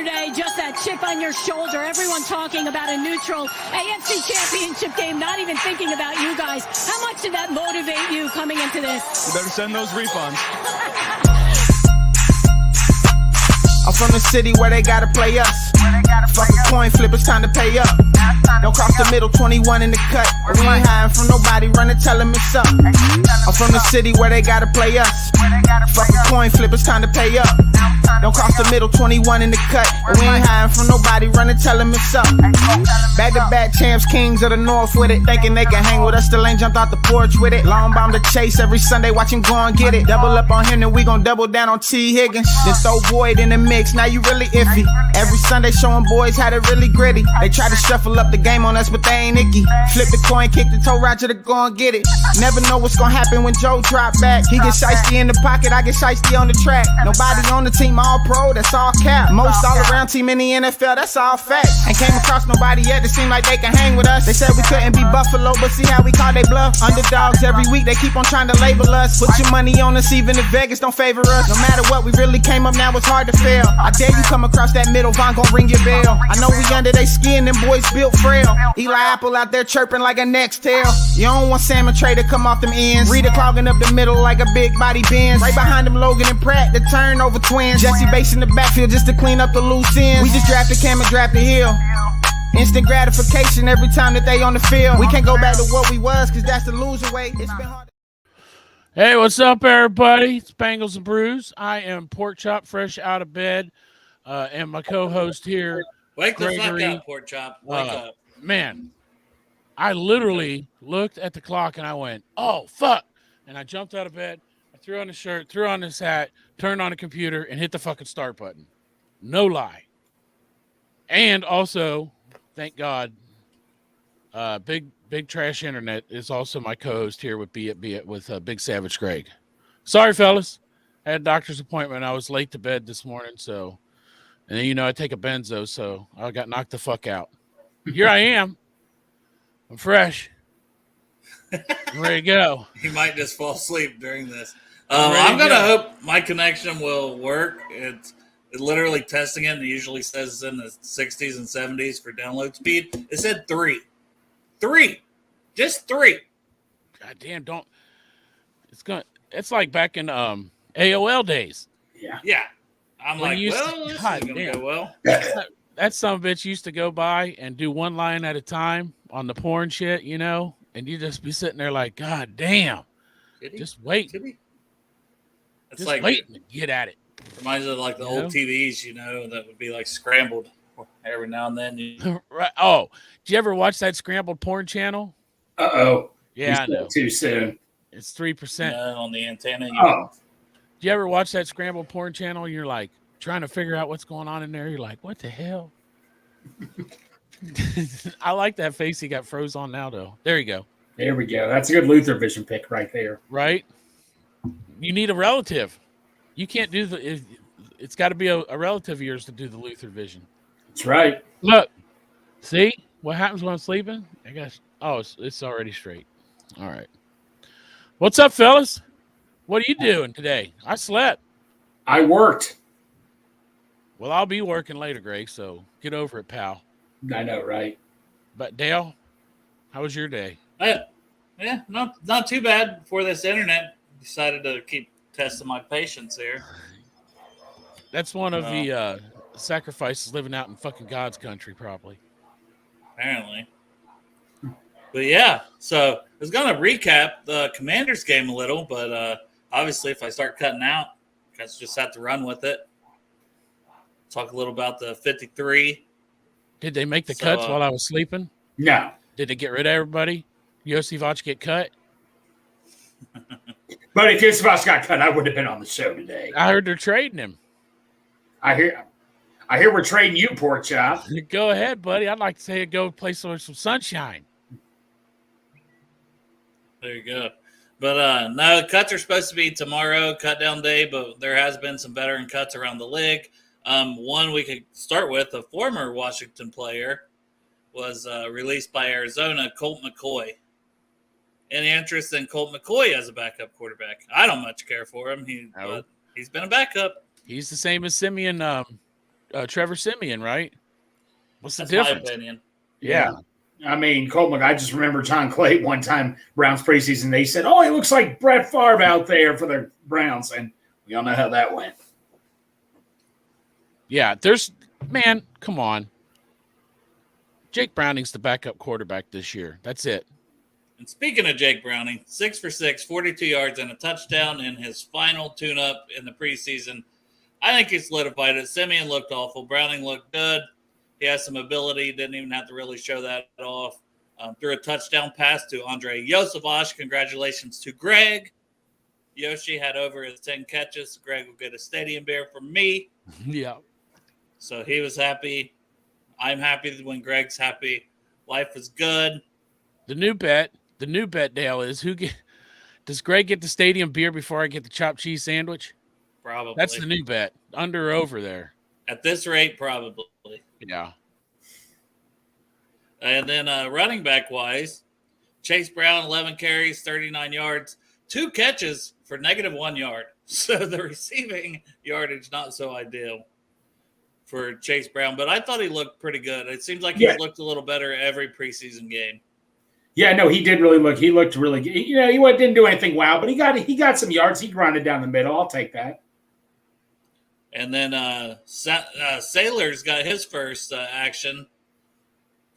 yesterday, just that chip on your shoulder. Everyone talking about a neutral AFC Championship game, not even thinking about you guys. How much did that motivate you coming into this? You better send those refunds. I'm from the city where they gotta play us. Fuck a coin flip, it's time to pay up. Don't cross the middle, 21 in the cut. We ain't hiding from nobody, run and tell them it's up. I'm from the city where they gotta play us. Fuck a coin flip, it's time to pay up. Don't cross the middle, 21 in the cut. We ain't hiding from nobody, run and tell them it's up. Back-to-back champs, kings of the north with it. Thinking they can hang with us, still ain't jumped out the porch with it. Long bomb to chase every Sunday, watch him go and get it. Double up on him, then we gon' double down on T. Higgins. Then throw Boyd in the mix, now you really iffy. Every Sunday showing boys how to really gritty. They try to shuffle up the game on us, but they ain't icky. Flip the coin, kick the toe, Roger to go and get it. Never know what's gonna happen when Joe drop back. He gets shiesty in the pocket, I get shiesty on the track. Nobody on the team all pro, that's all cap. Most all around team in the NFL, that's all fact. Ain't came across nobody yet that seem like they can hang with us. They said we couldn't be Buffalo, but see how we call they bluff. Underdogs every week, they keep on trying to label us. Put your money on us, even if Vegas don't favor us. No matter what, we really came up, now it's hard to fail. I dare you come across that middle, Von gon' ring your bell. I know we under they skin, them boys built frail. Eli Apple out there chirping like a next tail. You don't want Salmon Trey to come off them ends. Rita clogging up the middle like a big body Benz. Right behind them Logan and Pratt, the turnover twins. Jesse Bates in the backfield just to clean up the loose ends. We just drafted Cam and drafted Hill. Instant gratification every time that they on the field. We can't go back to what we was, cause that's the loser way. It's been hard. Hey, what's up, everybody? It's Bengals and Brews. I am Pork Chop, fresh out of bed, and my co-host here, Wake the fuck Gregory. up, Pork Chop. Wake up. Man, I literally looked at the clock and I went, oh, fuck. And I jumped out of bed, I threw on the shirt, threw on this hat, turned on the computer, and hit the fucking start button. No lie. And also, thank God, Big Trash Internet is also my co-host here with Be It with Big Savage Greg. Sorry, fellas. I had a doctor's appointment. I was late to bed this morning, so, and then, I take a benzo, so I got knocked the fuck out. Here I am. I'm fresh. I'm ready to go. You might just fall asleep during this. I'm going to hope my connection will work. It literally testing it, and it usually says it's in the 60s and 70s for download speed. It said 3. 3. Just 3. God damn, it's like back in AOL days. Yeah. I'm When like, you used well, to- this God is going to damn. go well. That son of a bitch used to go by and do one line at a time on the porn shit, and you just be sitting there like, God damn, just wait. It's Just like, wait and get at it. reminds me of like the old TVs, that would be like scrambled every now and then. Right. Oh, did you ever watch that scrambled porn channel? Uh-oh. Yeah, I know. Too soon. It's 3%. On the antenna. Oh. Do you ever watch that scrambled porn channel? You're like trying to figure out what's going on in there. You're like, what the hell? I like that face he got froze on now, though. There you go. There we go. That's a good Luther Vision pick right there. Right? You need a relative. You can't do it's got to be a relative of yours to do the Luther Vision. That's right. Look, see what happens when I'm sleeping? I guess. Oh, it's already straight. All right. What's up, fellas? What are you doing today? I slept. I worked. Well, I'll be working later, Greg, so get over it, pal. I know, right? But Dale, how was your day? Yeah, not too bad before this internet decided to keep testing my patience here. That's one of the sacrifices living out in fucking God's country, probably. Apparently. But yeah, so I was going to recap the Commanders game a little, but obviously if I start cutting out, I guess just have to run with it. Talk a little about the 53. Did they make the cuts while I was sleeping? No. Did they get rid of everybody? Yossi Vach get cut? But if Yossi got cut, I would have been on the show today. I heard they're trading him. I hear we're trading you, Pork Chop. Go ahead, buddy. I'd like to say go play some sunshine. There you go. But no, cuts are supposed to be tomorrow, cut down day, but there has been some veteran cuts around the league. One we could start with, a former Washington player was released by Arizona, Colt McCoy. Any interest in Colt McCoy as a backup quarterback? I don't much care for him. But he's been a backup. He's the same as Simeon Trevor Siemian, right? What's the That's difference? my opinion. Yeah. I mean, Colt, I just remember John Clay one time, Browns preseason, they said, oh, he looks like Brett Favre out there for the Browns. And we all know how that went. Yeah, man, come on. Jake Browning's the backup quarterback this year. That's it. And speaking of Jake Browning, 6 for 6, 42 yards and a touchdown in his final tune-up in the preseason. I think he solidified it. Simeon looked awful. Browning looked good. He has some ability. Didn't even have to really show that off. Threw a touchdown pass to Andre Yosevash. Congratulations to Greg. Yoshi had over his 10 catches. Greg will get a stadium beer from me. Yeah. So he was happy. I'm happy when Greg's happy. Life is good. The new bet, Dale, is does Greg get the stadium beer before I get the chopped cheese sandwich? Probably. That's the new bet. Under or over there. At this rate, probably. Yeah. And then running back wise, Chase Brown, 11 carries, 39 yards, 2 catches for -1 yard. So the receiving yardage not so ideal for Chase Brown, but I thought he looked pretty good. It seems like he's looked a little better every preseason game. Yeah, no, he did really look. He looked really good. You know, he didn't do anything wow, but he got some yards. He grounded down the middle. I'll take that. And then Sailor's got his first action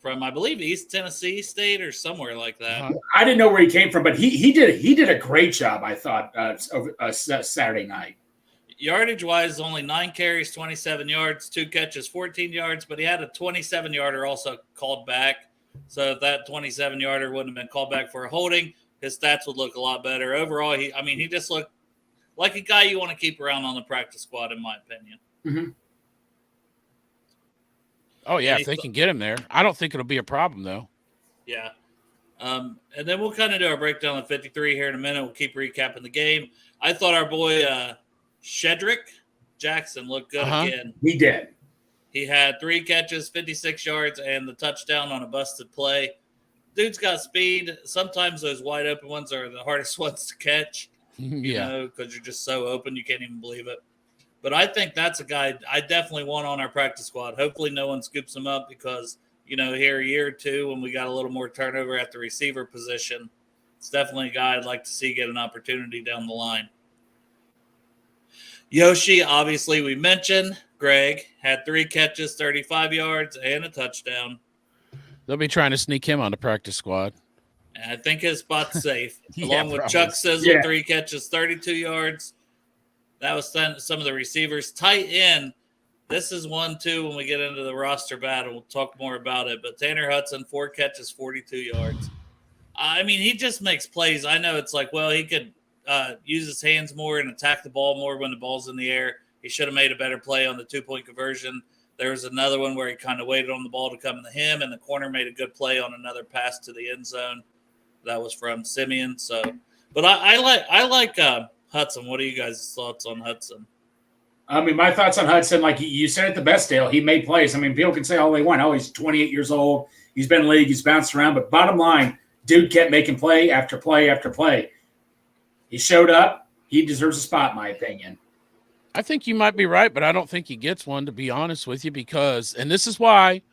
from, I believe, East Tennessee State or somewhere like that. I didn't know where he came from, but he did a great job, I thought, Saturday night. Yardage-wise, only 9 carries, 27 yards, 2 catches, 14 yards, but he had a 27-yarder also called back. So if that 27-yarder wouldn't have been called back for a holding, his stats would look a lot better. Overall, he just looked like a guy you want to keep around on the practice squad, in my opinion. Mm-hmm. Oh, yeah, if they can get him there. I don't think it'll be a problem, though. Yeah. And then we'll kind of do our breakdown of 53 here in a minute. We'll keep recapping the game. I thought our boy Shedrick Jackson looked good again. He did. He had 3 catches, 56 yards, and the touchdown on a busted play. Dude's got speed. Sometimes those wide open ones are the hardest ones to catch. Yeah. Because you're just so open, you can't even believe it. But I think that's a guy I definitely want on our practice squad. Hopefully no one scoops him up because, here a year or two when we got a little more turnover at the receiver position, it's definitely a guy I'd like to see get an opportunity down the line. Yoshi, obviously we mentioned. Greg had 3 catches, 35 yards, and a touchdown. They'll be trying to sneak him on the practice squad. And I think his spot's safe. Yeah, Along with probably. Chuck Sizzle, 3 catches, 32 yards. That was some of the receivers. Tight end, this is one, too, when we get into the roster battle. We'll talk more about it. But Tanner Hudson, 4 catches, 42 yards. He just makes plays. I know it's like, well, he could use his hands more and attack the ball more when the ball's in the air. He should have made a better play on the 2-point conversion. There was another one where he kind of waited on the ball to come to him, and the corner made a good play on another pass to the end zone. That was from Simeon. So, but I like Hudson. What are you guys' thoughts on Hudson? My thoughts on Hudson, like you said it the best, Dale. He made plays. People can say all they want. Oh, he's 28 years old. He's been in the league. He's bounced around. But bottom line, dude kept making play after play after play. He showed up. He deserves a spot, in my opinion. I think you might be right, but I don't think he gets one, to be honest with you, because this is why,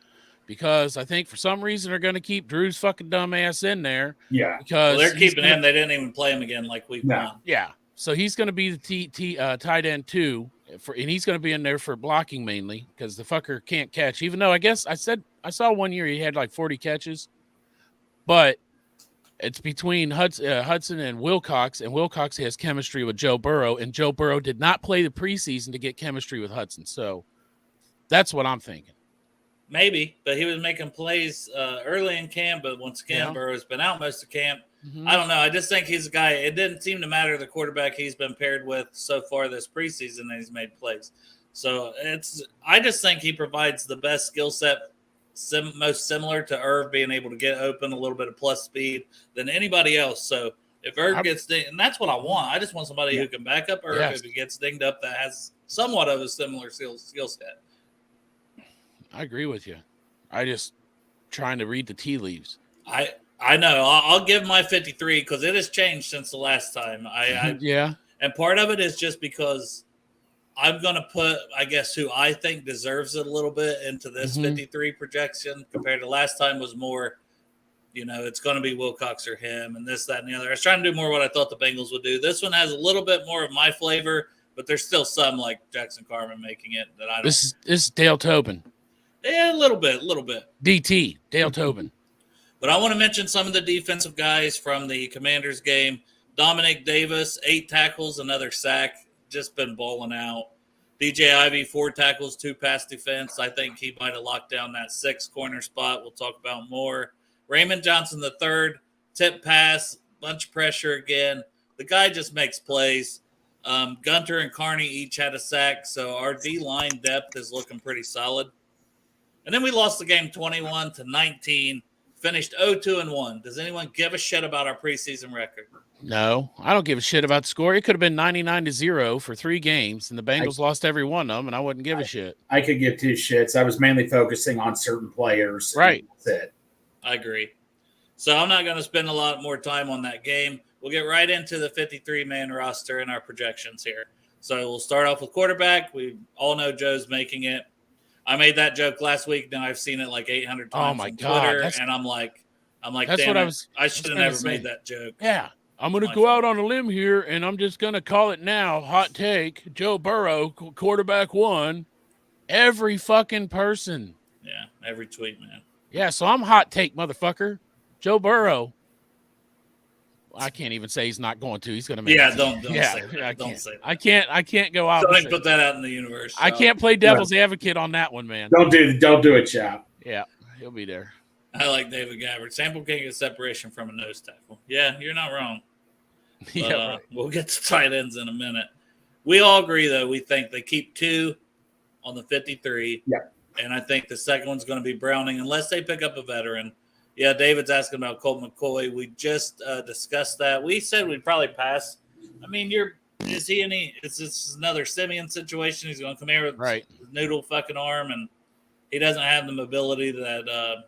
because I think for some reason they're going to keep Drew's fucking dumb ass in there. Yeah. Because they're keeping him. They didn't even play him again like we've done. Yeah. So he's going to be the tight end too, and he's going to be in there for blocking mainly because the fucker can't catch. Even though I saw one year he had like 40 catches, but it's between Hudson and Wilcox has chemistry with Joe Burrow, and Joe Burrow did not play the preseason to get chemistry with Hudson. So that's what I'm thinking. Maybe, but he was making plays early in camp, but once again, Burrow's been out most of camp. Mm-hmm. I don't know. I just think he's a guy. It didn't seem to matter the quarterback he's been paired with so far this preseason that he's made plays. So I just think he provides the best skill set, most similar to Irv being able to get open, a little bit of plus speed than anybody else. So if Irv gets dinged, and that's what I want. I just want somebody who can back up Irv if he gets dinged up that has somewhat of a similar skill set. I agree with you. I just trying to read the tea leaves. I know. I'll give my 53 because it has changed since the last time. Yeah. And part of it is just because I'm going to put, I guess, who I think deserves it a little bit into this Mhm. 53 projection compared to last time was more, it's going to be Wilcox or him and this, that, and the other. I was trying to do more what I thought the Bengals would do. This one has a little bit more of my flavor, but there's still some like Jackson Carman making it that I don't. This is Dale Tobin. Yeah, a little bit. DT, Dale Tobin. But I want to mention some of the defensive guys from the Commanders game. Dominic Davis, 8 tackles, another sack, just been balling out. DJ Ivy, 4 tackles, 2 pass defense. I think he might have locked down that 6 corner spot. We'll talk about more. Raymond Johnson, the 3rd, tip pass, bunch of pressure again. The guy just makes plays. Gunter and Carney each had a sack, so our D-line depth is looking pretty solid. And then we lost the game 21-19, finished 0-2-1. Does anyone give a shit about our preseason record? No, I don't give a shit about the score. It could have been 99-0 for 3 games, and the Bengals lost every one of them, and I wouldn't give a shit. I could give 2 shits. I was mainly focusing on certain players. Right. That's it. I agree. So I'm not going to spend a lot more time on that game. We'll get right into the 53-man roster and our projections here. So we'll start off with quarterback. We all know Joe's making it. I made that joke last week. Now I've seen it like 800 times on Twitter, and I'm like, that's damn what it, I should have never made that joke. Yeah, I'm going to go out on a limb here, and I'm just going to call it now. Hot take: Joe Burrow, quarterback 1. Every fucking person. Yeah, every tweet, man. Yeah, so I'm hot take, motherfucker. Joe Burrow. I can't even say he's not going to. He's going to make. Yeah, don't say that. Don't say that. I can't go out. Don't put that out in the universe. I can't play devil's advocate on that one, man. Don't do it, Chop. Yeah, he'll be there. I like David Gabbard. Sample can't get separation from a nose tackle. Yeah, you're not wrong. But, Yeah, right. We'll get to tight ends in a minute. We all agree, though. We think they keep 2 on the 53. Yeah. And I think the second one's going to be Browning, unless they pick up a veteran. Yeah, David's asking about Colt McCoy. We just discussed that. We said we'd probably pass. I mean, is this another Simeon situation? He's going to come here with his noodle fucking arm, and he doesn't have the mobility that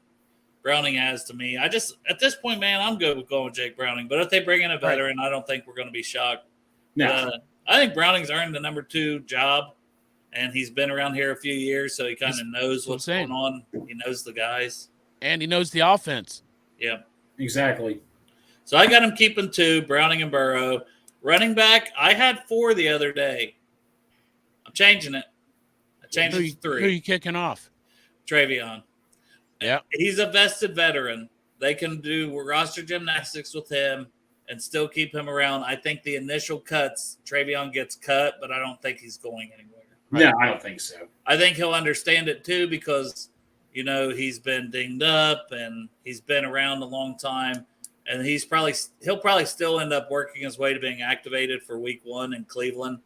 Browning has to me. At this point, man, I'm good with going with Jake Browning. But if they bring in a veteran, I don't think we're going to be shocked. No. I think Browning's earned the number 2 job, and he's been around here a few years, so he kind of knows what's going on. He knows the guys. And he knows the offense. Yeah. Exactly. So I got him keeping 2, Browning and Burrow. Running back, I had 4 the other day. I'm changing it. I changed it to 3. Who are you kicking off? Travion. Yeah. He's a vested veteran. They can do roster gymnastics with him and still keep him around. I think the initial cuts, Travion gets cut, but I don't think he's going anywhere. Right? No, I don't think so. I think he'll understand it too because, he's been dinged up and he's been around a long time. And he'll probably still end up working his way to being activated for week 1 in Cleveland,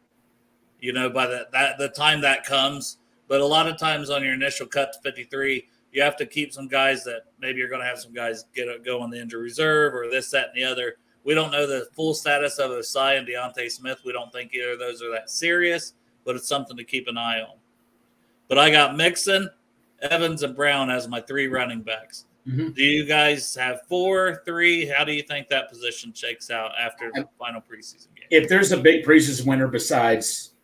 by the time that comes. But a lot of times on your initial cut to 53, you have to keep some guys that maybe you're going to have some guys go on the injury reserve or this, that, and the other. We don't know the full status of Osai and Deontay Smith. We don't think either of those are that serious, but it's something to keep an eye on. But I got Mixon, Evans, and Brown as my 3 running backs. Mm-hmm. Do you guys have 4, 3? How do you think that position shakes out after the final preseason game? If there's a big preseason winner besides,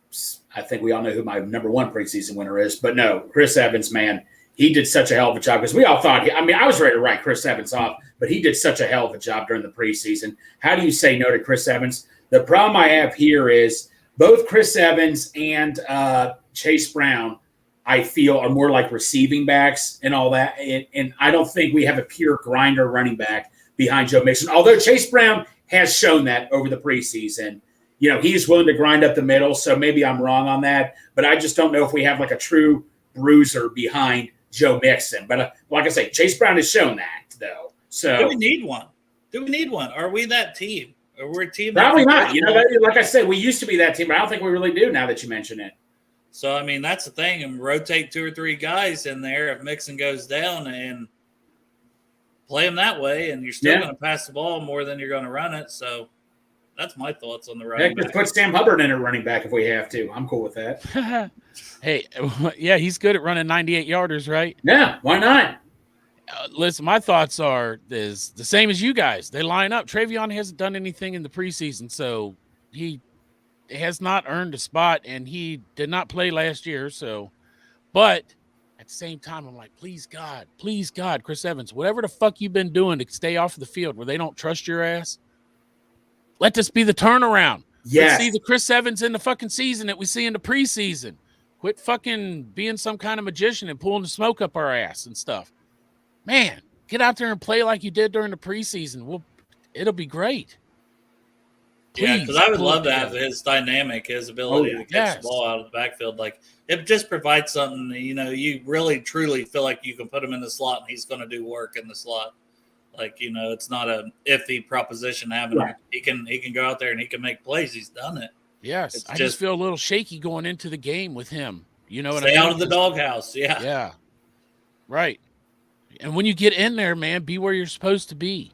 I think we all know who my number 1 preseason winner is, but no, Chris Evans, man, he did such a hell of a job because we all thought, I was ready to write Chris Evans off, but he did such a hell of a job during the preseason. How do you say no to Chris Evans? The problem I have here is both Chris Evans and Chase Brown, I feel, are more like receiving backs and all that. And I don't think we have a pure grinder running back behind Joe Mixon, although Chase Brown has shown that over the preseason. He's willing to grind up the middle, so maybe I'm wrong on that. But I just don't know if we have like a true bruiser behind Joe Mixon. But like I say, Chase Brown has shown that, though. So do we need one? Are we that team? Or we're a team? Probably not. Like I said, we used to be that team, but I don't think we really do now that you mention it. So, that's the thing. And rotate 2 or 3 guys in there if Mixon goes down and play them that way. And you're still going to pass the ball more than you're going to run it. So that's my thoughts on the running back. Put Sam Hubbard in a running back if we have to. I'm cool with that. Hey, yeah, he's good at running 98-yarders, right? Yeah, why not? Listen, my thoughts is the same as you guys. They line up. Travion hasn't done anything in the preseason, so he has not earned a spot, and he did not play last year. So, but at the same time, I'm like, please God, Chris Evans, whatever the fuck you've been doing to stay off the field where they don't trust your ass, let this be the turnaround. Yes. Let's see the Chris Evans in the fucking season that we see in the preseason. Quit fucking being some kind of magician and pulling the smoke up our ass and stuff. Man, get out there and play like you did during the preseason. It'll be great. Yeah, Please because I would pull it love to have together. his dynamic, his ability to catch the ball out of the backfield. Like, it just provides something, you really, truly feel like you can put him in the slot and he's going to do work in the slot. Like, it's not a iffy proposition having him. He can go out there and he can make plays. He's done it. Yes, I just feel a little shaky going into the game with him. You know what I mean? Stay out of the doghouse. Yeah. Yeah. Right. And when you get in there, man, be where you're supposed to be.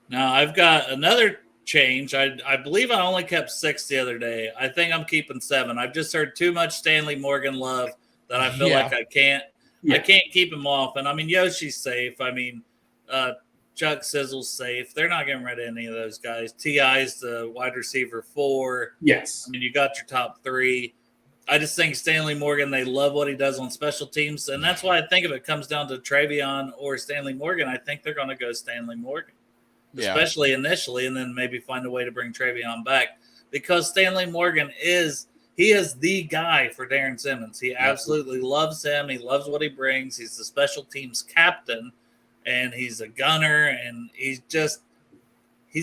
Now, I've got another change. I believe I only kept 6 the other day. I think I'm keeping 7. I've just heard too much Stanley Morgan love that I feel like I can't keep him off. And I mean, Yoshi's safe. I mean, Chuck Sizzle's safe. They're not getting rid of any of those guys. T.I.'s the wide receiver 4. Yes. I mean, you got your top 3. I just think Stanley Morgan, they love what he does on special teams. And that's why I think if it comes down to Travion or Stanley Morgan, I think they're going to go Stanley Morgan, especially initially, and then maybe find a way to bring Travion back. Because Stanley Morgan is the guy for Darren Simmons. He absolutely loves him. He loves what he brings. He's the special teams captain. And he's a gunner, and he's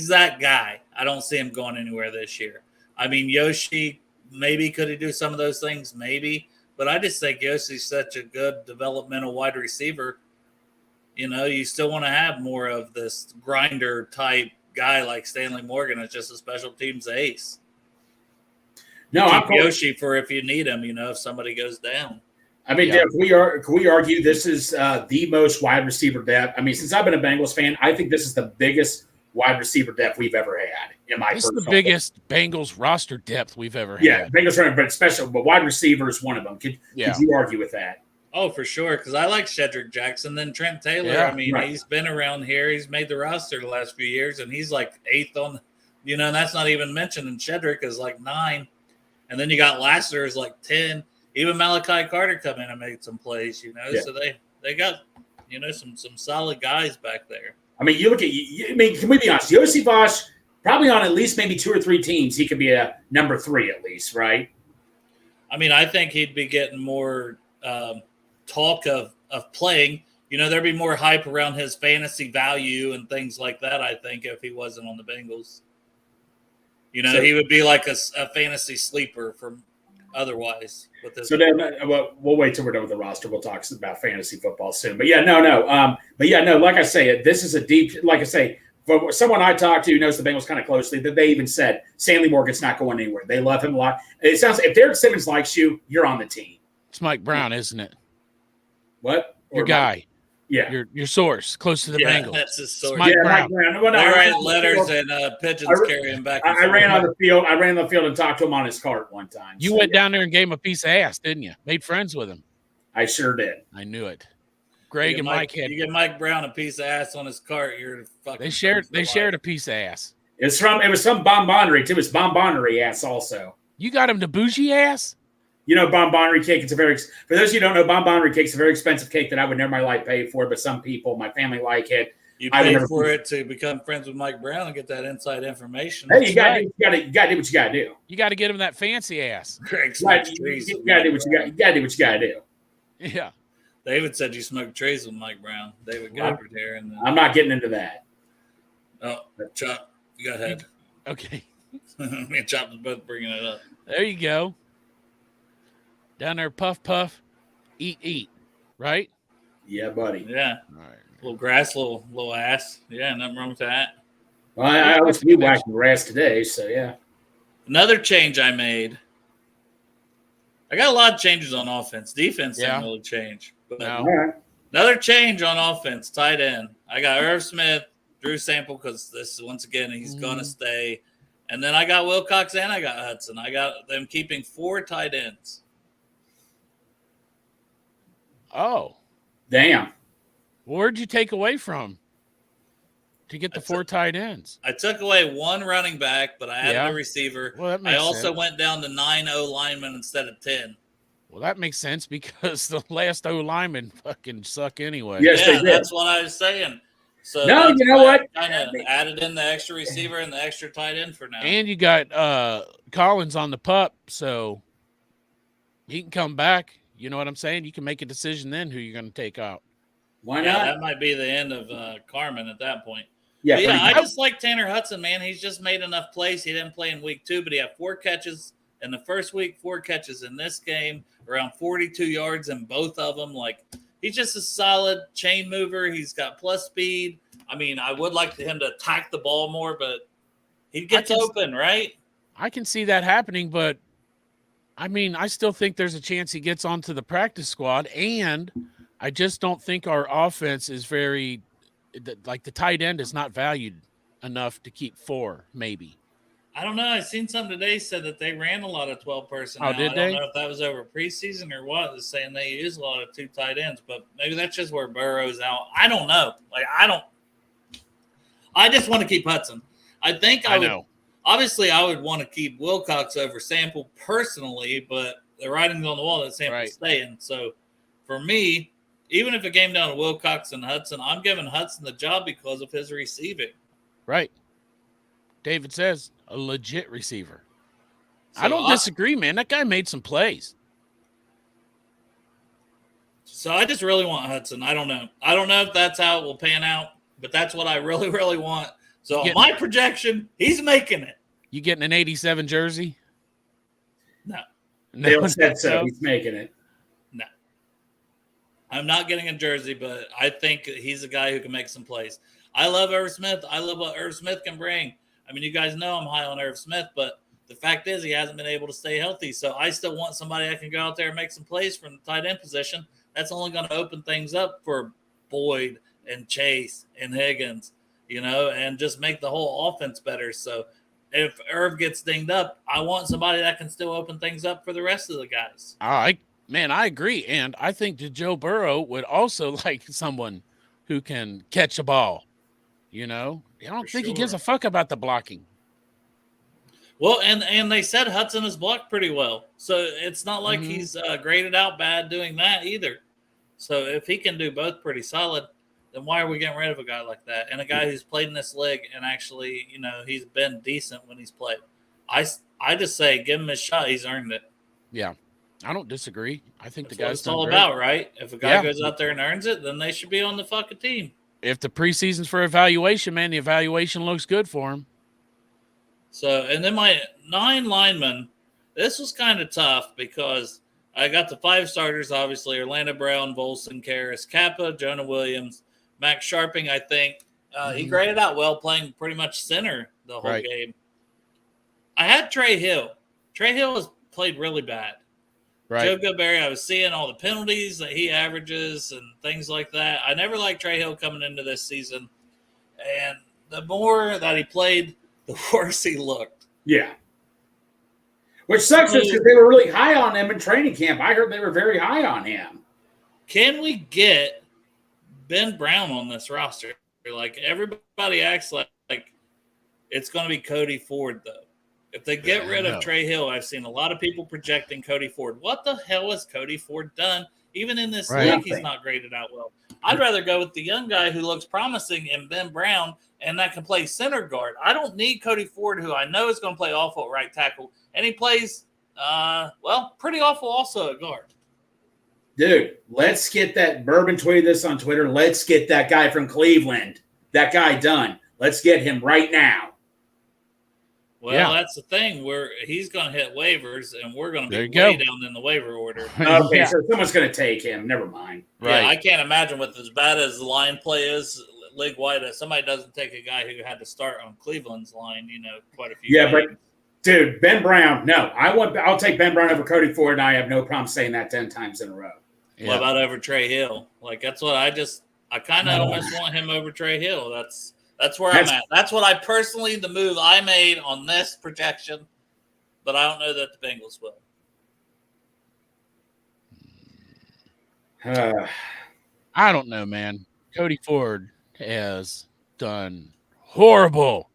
that guy. I don't see him going anywhere this year. I mean, Yoshi, maybe could he do some of those things? Maybe. But I just think Yoshi's such a good developmental wide receiver. You still want to have more of this grinder type guy like Stanley Morgan is just a special teams ace. No, keep Yoshi for if you need him, if somebody goes down. I mean, can we argue this is the most wide receiver depth? I mean, since I've been a Bengals fan, I think this is the biggest wide receiver depth we've ever had. This is the biggest Bengals roster depth we've ever had. Yeah, Bengals, but wide receiver is one of them. Could you argue with that? Oh, for sure, because I like Shedrick Jackson. Then Trent Taylor, he's been around here. He's made the roster the last few years, and he's like 8th on, and that's not even mentioning Shedrick is like 9. And then you got Lassiter is like 10. Even Malachi Carter come in and made some plays, So they got, some solid guys back there. I mean, you look at can we be honest? Yossi Vosh, probably on at least maybe 2 or 3 teams, he could be a number 3 at least, right? I mean, I think he'd be getting more talk of playing. There'd be more hype around his fantasy value and things like that, I think, if he wasn't on the Bengals. He would be like a fantasy sleeper from otherwise. With this. So then we'll wait till we're done with the roster. We'll talk about fantasy football soon. But like I say, this is a deep, like I say, for someone I talked to who knows the Bengals kind of closely, that they even said Stanley Morgan's not going anywhere. They love him a lot. It sounds if Derek Simmons likes you, you're on the team. It's Mike Brown, isn't it? What? Your guy. Yeah. Your source, close to the Bengals. That's his source. Mike Brown. Well, they write letters and pigeons carry him back. I ran on the field. I ran on the field and talked to him on his cart one time. You went down there and gave him a piece of ass, didn't you? Made friends with him. I sure did. I knew it. Greg and Mike had. You get Mike Brown a piece of ass on his cart. You're fucking. They shared a piece of ass. It was some bonbonnery too. It was bonbonnery ass also. You got him the bougie ass. Bonbonnery cake. For those of you who don't know, bonbonnery cake is a very expensive cake that I would never in my life pay for, but some people, my family, like it. You paid for it to become friends with Mike Brown and get that inside information. Hey, you got to do what you got to do. You got to get him that fancy ass. You got to do what you got to do. Yeah. David said you smoked trees with Mike Brown. David Goddard here. And I'm not getting into that. Oh, Chop, go ahead. Okay. Me and Chop was both bringing it up. There you go. Down there, puff, eat, right? Yeah, buddy. Yeah. All right. Little grass, little ass. Yeah, nothing wrong with that. Well, I was weed whacking grass today, so yeah. Another change I made. I got a lot of changes on offense. Defense didn't really change. But another change on offense, tight end. I got Irv Smith, Drew Sample, because this once again he's gonna stay. And then I got Wilcox and I got Hudson. I got them keeping 4 tight ends. Oh. Damn. Where'd you take away from? to get the 4 tight ends. I took away 1 running back, but I added a receiver. Well, that I makes also sense. went down to 9 O linemen instead of 10. Well, that makes sense because the last O linemen fucking suck anyway. Yes, they Yeah, did. that's what I was saying. So No, that's you know why what? I kind of added in the extra receiver and the extra tight end for now. And you got Collins on the pup, so he can come back. You know what I'm saying? You can make a decision then who you're going to take out. Why Yeah, not? that might be the end of Carmen at that point. Yeah, But yeah, pretty I much. just like Tanner Hudson, man. He's just made enough plays. He didn't play in week 2, but he had 4 catches in the first week, 4 catches in this game, around 42 yards in both of them. Like, he's just a solid chain mover. He's got plus speed. I mean, I would like him to attack the ball more, but he gets open, right? I can see that happening, but I mean, I still think there's a chance he gets onto the practice squad, and I just don't think our offense is very like the tight end is not valued enough to keep 4, maybe. I don't know. I seen something today said that they ran a lot of 12 personnel. Oh, did I don't they? know if that was over preseason or what. It's saying they use a lot of 2 tight ends, but maybe that's just where Burrow's out. I don't know. I just want to keep Hudson. I think I would. know. Obviously, I would want to keep Wilcox over Sample personally, but the writing's on the wall that Sample's staying. So for me, even if it came down to Wilcox and Hudson, I'm giving Hudson the job because of his receiving. Right. David says a legit receiver. So I don't disagree, man. That guy made some plays. So I just really want Hudson. I don't know. I don't know if that's how it will pan out, but that's what I really, really want. So on my projection, he's making it. You getting an 87 jersey? No. Dale said so. He's making it. No. I'm not getting a jersey, but I think he's a guy who can make some plays. I love Irv Smith. I love what Irv Smith can bring. I mean, you guys know I'm high on Irv Smith, but the fact is he hasn't been able to stay healthy. So I still want somebody that can go out there and make some plays from the tight end position. That's only going to open things up for Boyd and Chase and Higgins, and just make the whole offense better. So if Irv gets dinged up, I want somebody that can still open things up for the rest of the guys. I agree. And I think that Joe Burrow would also like someone who can catch a ball. I don't think he gives a fuck about the blocking. Well, and they said Hudson has blocked pretty well. So it's not like he's graded out bad doing that either. So if he can do both pretty solid, then why are we getting rid of a guy like that? And a guy who's played in this league and actually, he's been decent when he's played. I just say give him a shot. He's earned it. Yeah, I don't disagree. I think That's the guy's what it's all about, right? If a guy goes out there and earns it, then they should be on the fucking team. If the preseason's for evaluation, man, the evaluation looks good for him. So, and then my 9 linemen, this was kind of tough because I got the 5 starters, obviously, Orlando Brown, Volson, Karras, Kappa, Jonah Williams, Max Sharping, I think. He graded out well, playing pretty much center the whole game. I had Trey Hill. Trey Hill has played really bad. Right. Joe Goodberry, I was seeing all the penalties that he averages and things like that. I never liked Trey Hill coming into this season. And the more that he played, the worse he looked. Yeah. Which sucks because they were really high on him in training camp. I heard they were very high on him. Can we get Ben Brown on this roster? Like, everybody acts like it's going to be Cody Ford, though. If they get rid of Trey Hill, I've seen a lot of people projecting Cody Ford. What the hell has Cody Ford done? Even in this league, he's not graded out well. I'd rather go with the young guy who looks promising in Ben Brown and that can play center guard. I don't need Cody Ford, who I know is going to play awful at right tackle. And he plays, pretty awful also at guard. Dude, let's get that. Bourbon tweeted this on Twitter. Let's get that guy from Cleveland. That guy done. Let's get him right now. Well, that's the thing. He's going to hit waivers, and we're going to be way down in the waiver order. Okay, so someone's going to take him. Never mind. Right. Yeah, I can't imagine with as bad as the line play is league-wide, somebody doesn't take a guy who had to start on Cleveland's line, quite a few games. But, dude, Ben Brown, no. I'll take Ben Brown over Cody Ford, and I have no problem saying that 10 times in a row. Yeah. What about over Trey Hill? Like, that's what I kind of almost want him over Trey Hill. That's where I'm at. That's what the move I made on this projection, but I don't know that the Bengals will. I don't know, man. Cody Ford has done horrible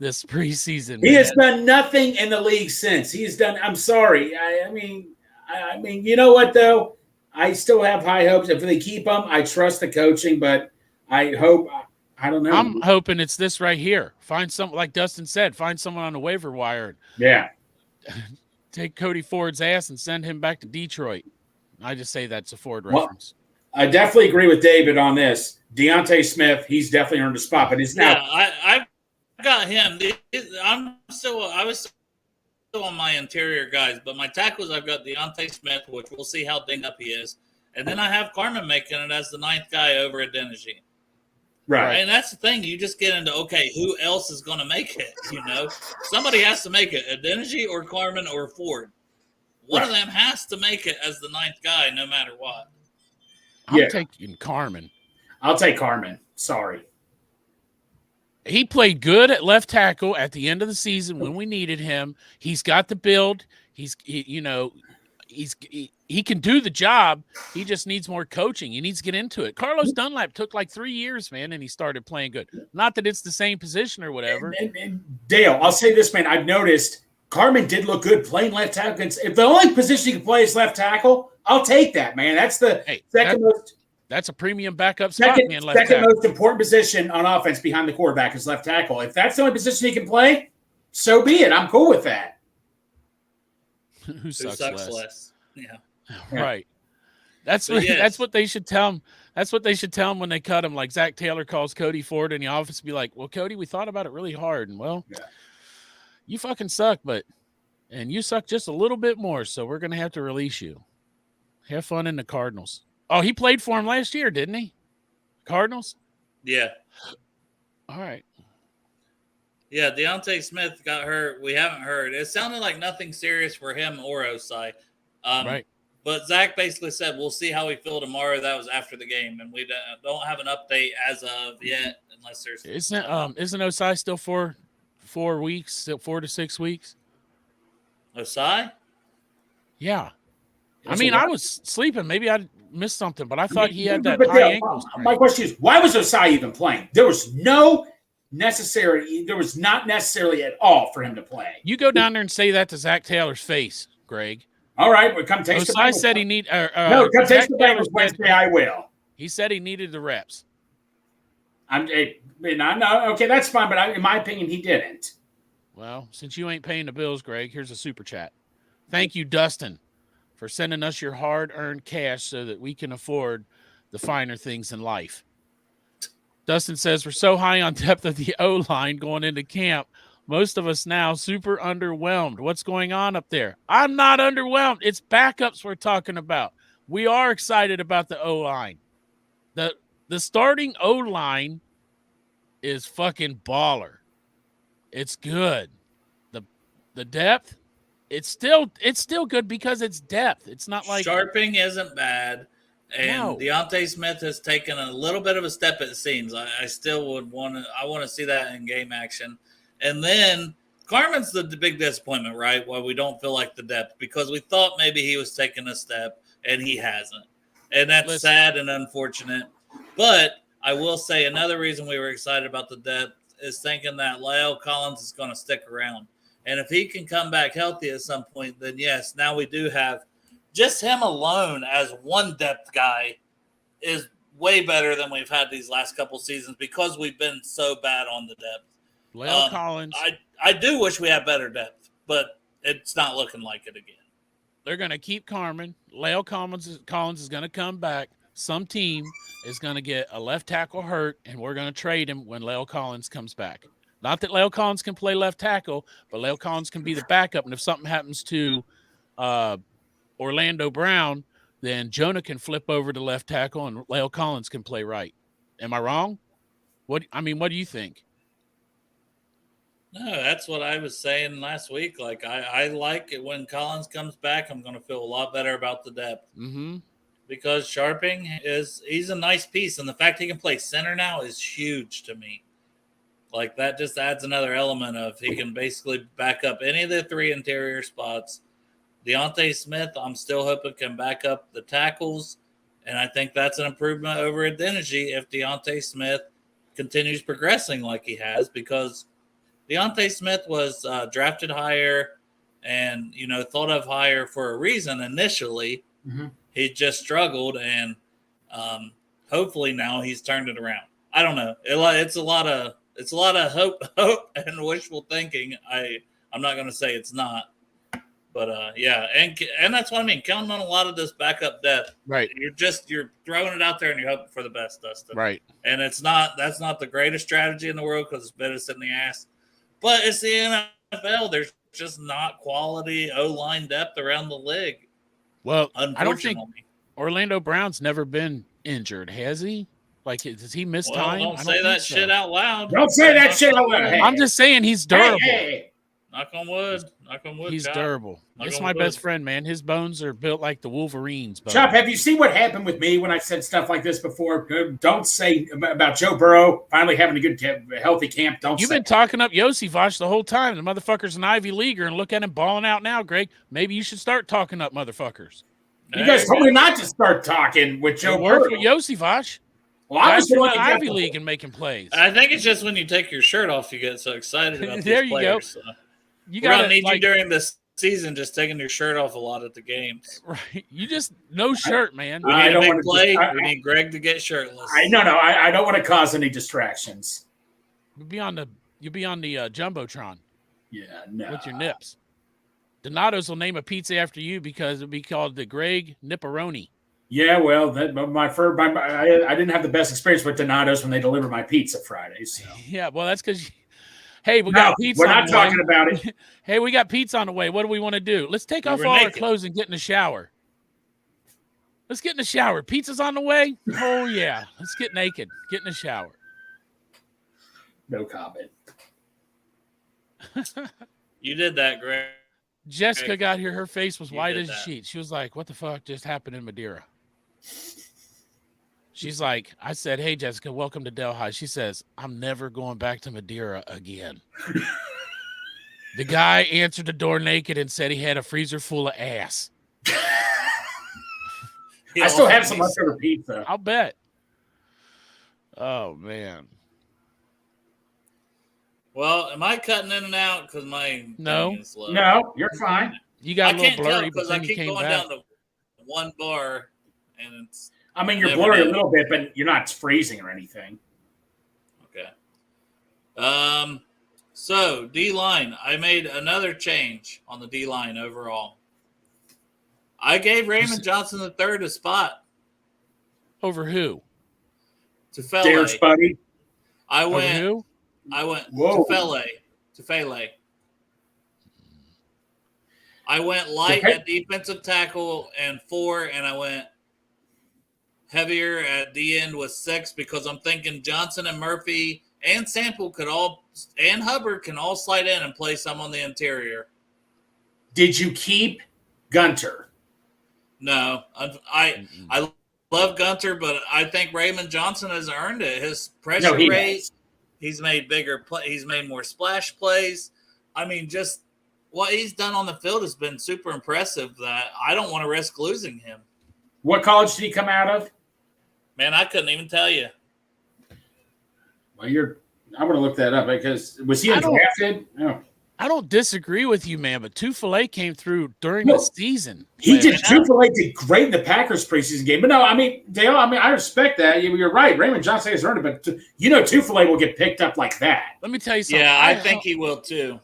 this preseason. He man. has done nothing in the league since. He's done. I'm sorry. I mean, you know what though? I still have high hopes. If they keep him, I trust the coaching, but I hope. I don't know. I'm hoping it's this right here. Find some, like Dustin said, find someone on the waiver wire. Yeah. Take Cody Ford's ass and send him back to Detroit. I just say that's a Ford reference. I definitely agree with David on this. Deontay Smith, he's definitely earned a spot, but he's now. Yeah, I got him. I was still on my interior guys, but my tackles, I've got Deontay Smith, which we'll see how dinged up he is. And then I have Carmen making it as the 9th guy over at Dennegy. Right. And that's the thing. You just get into, okay, who else is going to make it? Somebody has to make it. Adeniji or Carmen or Ford. One of them has to make it as the 9th guy no matter what. I'm taking Carmen. I'll take Carmen. Sorry. He played good at left tackle at the end of the season when we needed him. He's got the build. He can do the job. He just needs more coaching. He needs to get into it. Carlos Dunlap took like 3 years, man, and he started playing good. Not that it's the same position or whatever. And Dale, I'll say this, man. I've noticed Carmen did look good playing left tackle. If the only position you can play is left tackle, I'll take that, man. That's the second most. That's a premium backup spot, man. Second most important position on offense behind the quarterback is left tackle. If that's the only position he can play, so be it. I'm cool with that. Who sucks less? Yeah. Right. That's what they should tell him. That's what they should tell him when they cut him. Like Zach Taylor calls Cody Ford in the office, be like, "Well, Cody, we thought about it really hard, and you fucking suck, and you suck just a little bit more, so we're gonna have to release you. Have fun in the Cardinals." Oh, he played for him last year, didn't he? Cardinals? Yeah. All right. Yeah, Deontay Smith got hurt. We haven't heard. It sounded like nothing serious for him or Osai. Right. But Zach basically said, we'll see how we feel tomorrow. That was after the game, and we don't have an update as of yet unless there's – Isn't Osai still 4 weeks, still 4 to 6 weeks? Osai? Yeah. I mean, I was sleeping. Maybe I missed something, but I thought he had that But high ankle strain. My question is, why was Osai even playing? There was not necessarily at all for him to play. You go down there and say that to Zach Taylor's face, Greg. All right, well, come taste the Bengals. Osai said he need. Come taste the Bengals Wednesday. I will. He said he needed the reps. Okay, that's fine, but in my opinion, he didn't. Well, since you ain't paying the bills, Greg, here's a super chat. Thank you, Dustin, for sending us your hard-earned cash so that we can afford the finer things in life. Dustin says, we're so high on depth of the O-line going into camp. Most of us now super underwhelmed. What's going on up there? I'm not underwhelmed. It's backups we're talking about. We are excited about the O-line. The starting O-line is fucking baller. It's good. The depth, it's still good because it's depth. It's not like Sharping isn't bad. And Deontay Smith has taken a little bit of a step, it seems. I still would want to see that in game action. And then Carmen's the big disappointment, right? Why we don't feel like the depth, because we thought maybe he was taking a step and he hasn't. And that's sad and unfortunate. But I will say another reason we were excited about the depth is thinking that Lyle Collins is going to stick around. And if he can come back healthy at some point, then yes, now we do have just him alone as one depth guy is way better than we've had these last couple seasons because we've been so bad on the depth. Lyle Collins. I do wish we had better depth, but it's not looking like it again. They're going to keep Carmen. Lyle Collins is going to come back. Some team is going to get a left tackle hurt, and we're going to trade him when Lyle Collins comes back. Not that Lyle Collins can play left tackle, but Lyle Collins can be the backup. And if something happens to Orlando Brown, then Jonah can flip over to left tackle, and Lyle Collins can play right. Am I wrong? What do you think? No, that's what I was saying last week. Like, I like it when Collins comes back. I'm going to feel a lot better about the depth. Mm-hmm. Because Sharping he's a nice piece. And the fact he can play center now is huge to me. Like, that just adds another element of he can basically back up any of the three interior spots. Deontay Smith, I'm still hoping can back up the tackles. And I think that's an improvement over Adeniji if Deontay Smith continues progressing like he has, because Deontay Smith was drafted higher and, thought of higher for a reason initially. Mm-hmm. He just struggled, and hopefully now he's turned it around. I don't know. It's a lot of hope and wishful thinking. I'm not going to say it's not, but and that's what I mean. Counting on a lot of this backup depth, Right. You're throwing it out there and you're hoping for the best, Dustin. Right. And that's not the greatest strategy in the world, because it's better to sit in the ass. But it's the NFL. There's just not quality O-line depth around the league. Well, I don't think unfortunately. Orlando Brown's never been injured, has he? Like, does he miss time? Don't say that shit out loud. Don't say that shit out loud. Hey. I'm just saying he's durable. Hey. Knock on wood. Knock on wood. He's Chop. durable. Knock It's on my wood. best friend, man. His bones are built like the Wolverines' bones. Chop, have you seen what happened with me when I said stuff like this before? Don't say about Joe Burrow finally having a good, healthy camp. You've been talking up Yosivach the whole time. The motherfucker's an Ivy Leaguer, and look at him balling out now, Greg. Maybe you should start talking up motherfuckers. You guys told me not to start talking with Joe Burrow. Work with Yosivach. Well, I was Guys from the the Ivy League and making plays. I think it's just when you take your shirt off, you get so excited about There these you players. go. So. You We're gonna got need you during this season, just taking your shirt off a lot at the games. Right. You just no shirt, man. We need I a don't big wanna play. just- We need Greg to get shirtless. I don't want to cause any distractions. You'll be on the jumbotron Yeah, no. with your nips. Donato's will name a pizza after you because it'll be called the Greg Nipperoni. Yeah, well, I didn't have the best experience with Donato's when they delivered my pizza Fridays. So. Yeah, well, that's because. Hey, we No, got pizza. we're on not the talking way. about it. Hey, we got pizza on the way. What do we want to do? Let's take We off were all our naked. clothes and get in the shower. Let's get in the shower. Pizza's on the way. Oh yeah, let's get naked. Get in the shower. No comment. You did that, Greg. Jessica got here. Her face was You white did as a that. sheet. She was like, "What the fuck just happened in Madeira?" She's like, I said, "Hey, Jessica, welcome to Delhi." She says, "I'm never going back to Madeira again." The guy answered the door naked and said he had a freezer full of ass. I still have some leftover pizza. I'll bet. Oh, man. Well, am I cutting in and out because my No. thing is low? No, you're fine. You got I a can't little tell blurry, but because I then you keep came going back. down to one bar, and it's I mean, you're Never blurry did. a little bit, but you're not freezing or anything. okay. So D-line, I made another change on the D-line overall. I gave Raymond Johnson III a spot Over who? to Derek's Fele. buddy. I Over went who? Whoa. to Fele. I went light Okay. at defensive tackle and 4, and I went heavier at the end with 6 because I'm thinking Johnson and Murphy and Sample and Hubbard can all slide in and play some on the interior. Did you keep Gunter? No, I love Gunter, but I think Raymond Johnson has earned it. His pressure he rate, has. he's made he's made more splash plays. I mean, just what he's done on the field has been super impressive that I don't want to risk losing him. What college did he come out of? Man, I couldn't even tell you. Well, I'm going to look that up because was he I don't- undrafted? No. I don't disagree with you, man, but Tufele came through during No. the season. He When- did. Tufele did great in the Packers preseason game, but no, I mean, Dale. I mean, I respect that. You're right. Raymond Johnson has earned it, but Tufele will get picked up like that. Let me tell you something. Yeah, I think he will too.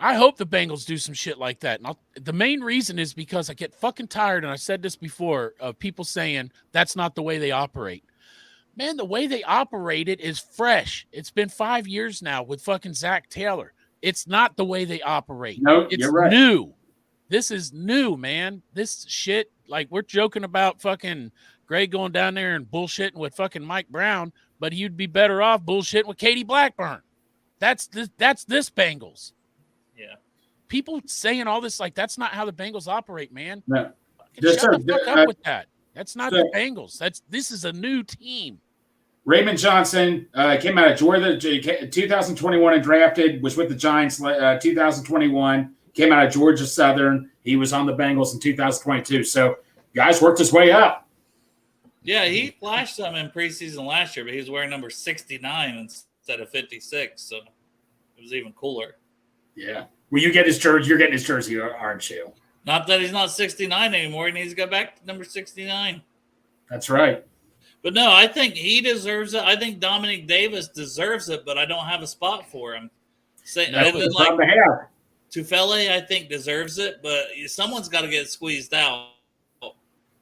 I hope the Bengals do some shit like that. And the main reason is because I get fucking tired, and I said this before, of people saying that's not the way they operate. Man, the way they operate it is fresh. It's been 5 years now with fucking Zach Taylor. It's not the way they operate. No, It's you're right. new. This is new, man. This shit, like we're joking about fucking Greg going down there and bullshitting with fucking Mike Brown, but you'd be better off bullshitting with Katie Blackburn. That's this Bengals. Yeah. People saying all this like that's not how the Bengals operate, man. No. Fucking Just shut so- the fuck up with that. That's not so- the Bengals. This is a new team. Raymond Johnson came out of Georgia 2021 and drafted, was with the Giants 2021, came out of Georgia Southern. He was on the Bengals in 2022. So, guys worked his way up. Yeah, he flashed some in preseason last year, but he was wearing number 69 instead of 56, so it was even cooler. Yeah. Well, you get his jersey. You're getting his jersey, aren't you? Not that he's not 69 anymore. He needs to go back to number 69. That's right. But no, I think he deserves it. I think Dominic Davis deserves it, but I don't have a spot for him. And then like Tufele, I think deserves it, but someone's got to get squeezed out.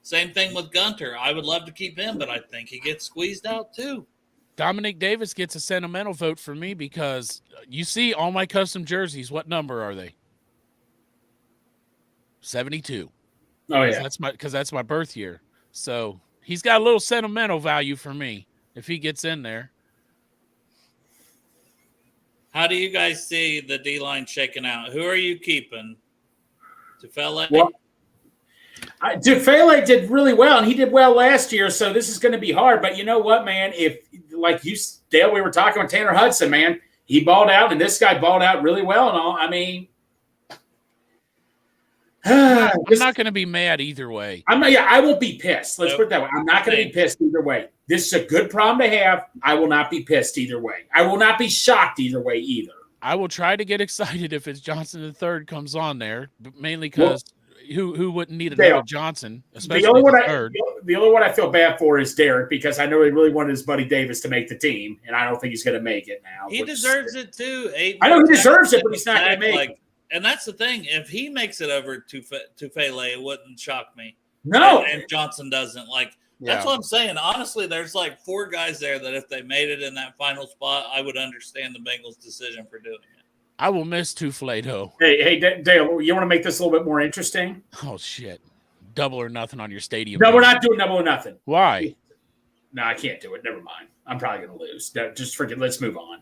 Same thing with Gunter. I would love to keep him, but I think he gets squeezed out too. Dominic Davis gets a sentimental vote for me because you see all my custom jerseys. What number are they? 72. Oh yeah, because that's my birth year. So he's got a little sentimental value for me if he gets in there. How do you guys see the D-line shaking out? Who are you keeping? Tufele? Well, Tufele did really well, and he did well last year, so this is going to be hard. But you know what, man? If, like you, Dale, we were talking with Tanner Hudson, man. He balled out, and this guy balled out really well and all. I mean, I'm not going to be mad either way. I won't be pissed. Let's put it that way. I'm not going to be pissed either way. This is a good problem to have. I will not be pissed either way. I will not be shocked either way either. I will try to get excited if it's Johnson III comes on there, but mainly because who wouldn't need another Johnson, especially the third. The only one I feel bad for is Derek, because I know he really wanted his buddy Davis to make the team, and I don't think he's going to make it now. He deserves it too. I know he deserves it, but he's not going to make it. And that's the thing. If he makes it over to Tufele, it wouldn't shock me. No. And Johnson doesn't. That's what I'm saying. Honestly, there's 4 guys there that if they made it in that final spot, I would understand the Bengals' decision for doing it. I will miss Tufele, though. Hey, Dale, you want to make this a little bit more interesting? Oh, shit. Double or nothing on your stadium. No, we're not doing double or nothing. Why? No, I can't do it. Never mind. I'm probably going to lose. Just forget. Let's move on.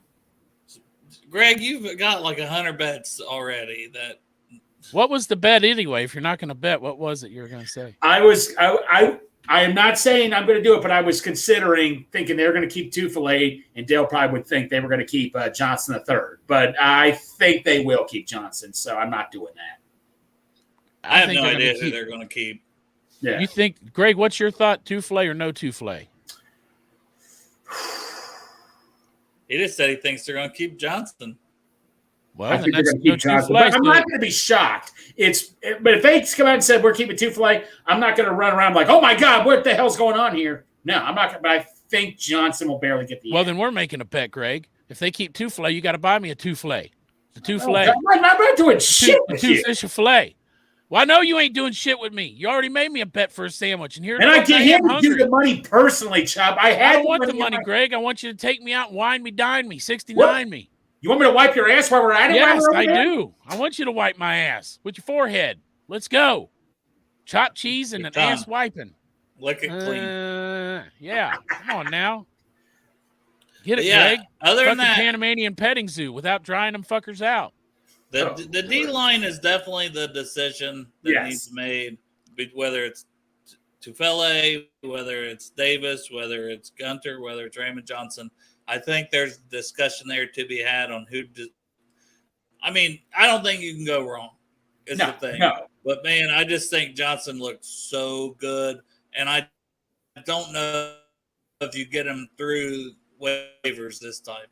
Greg, you've got 100 bets already. What was the bet anyway? If you're not going to bet, what was it you were going to say? I am not saying I'm going to do it, but I was thinking they were going to keep Tufele, and Dale probably would think they were going to keep Johnson III. But I think they will keep Johnson, so I'm not doing that. I have no idea who they're going to keep. Yeah. You think, Greg, what's your thought? Tufele or no Tufele? He just said he thinks they're going to keep Johnson. Well, I think they're going to keep Johnson. But I'm not going to be shocked. But if they come out and said we're keeping Tufele, I'm not going to run around like, oh my God, what the hell's going on here? No, I'm not. But I think Johnson will barely get the. Well, then we're making a bet, Greg. If they keep Tufele, you got to buy me a Tufele. The Tufele. I'm not doing shit with you. Two-fish a fillet. Well, I know you ain't doing shit with me. You already made me a bet for a sandwich, and I get him to do the money personally, Chubb. I don't want the money, Greg. I want you to take me out, wine me, dine me, 69 me. You want me to wipe your ass while we're at it? Yes, I do. I want you to wipe my ass with your forehead. Let's go. Chopped cheese and an ass wiping. Lick it clean. Yeah. Come on now. Get it, yeah, Greg. Other than that, Panamanian petting zoo without drying them fuckers out. The D-line is definitely the decision that needs made, whether it's Tufele, whether it's Davis, whether it's Gunter, whether it's Raymond Johnson. I think there's discussion there to be had on who I don't think you can go wrong is the thing. No. But, man, I just think Johnson looked so good, and I don't know if you get him through waivers this time.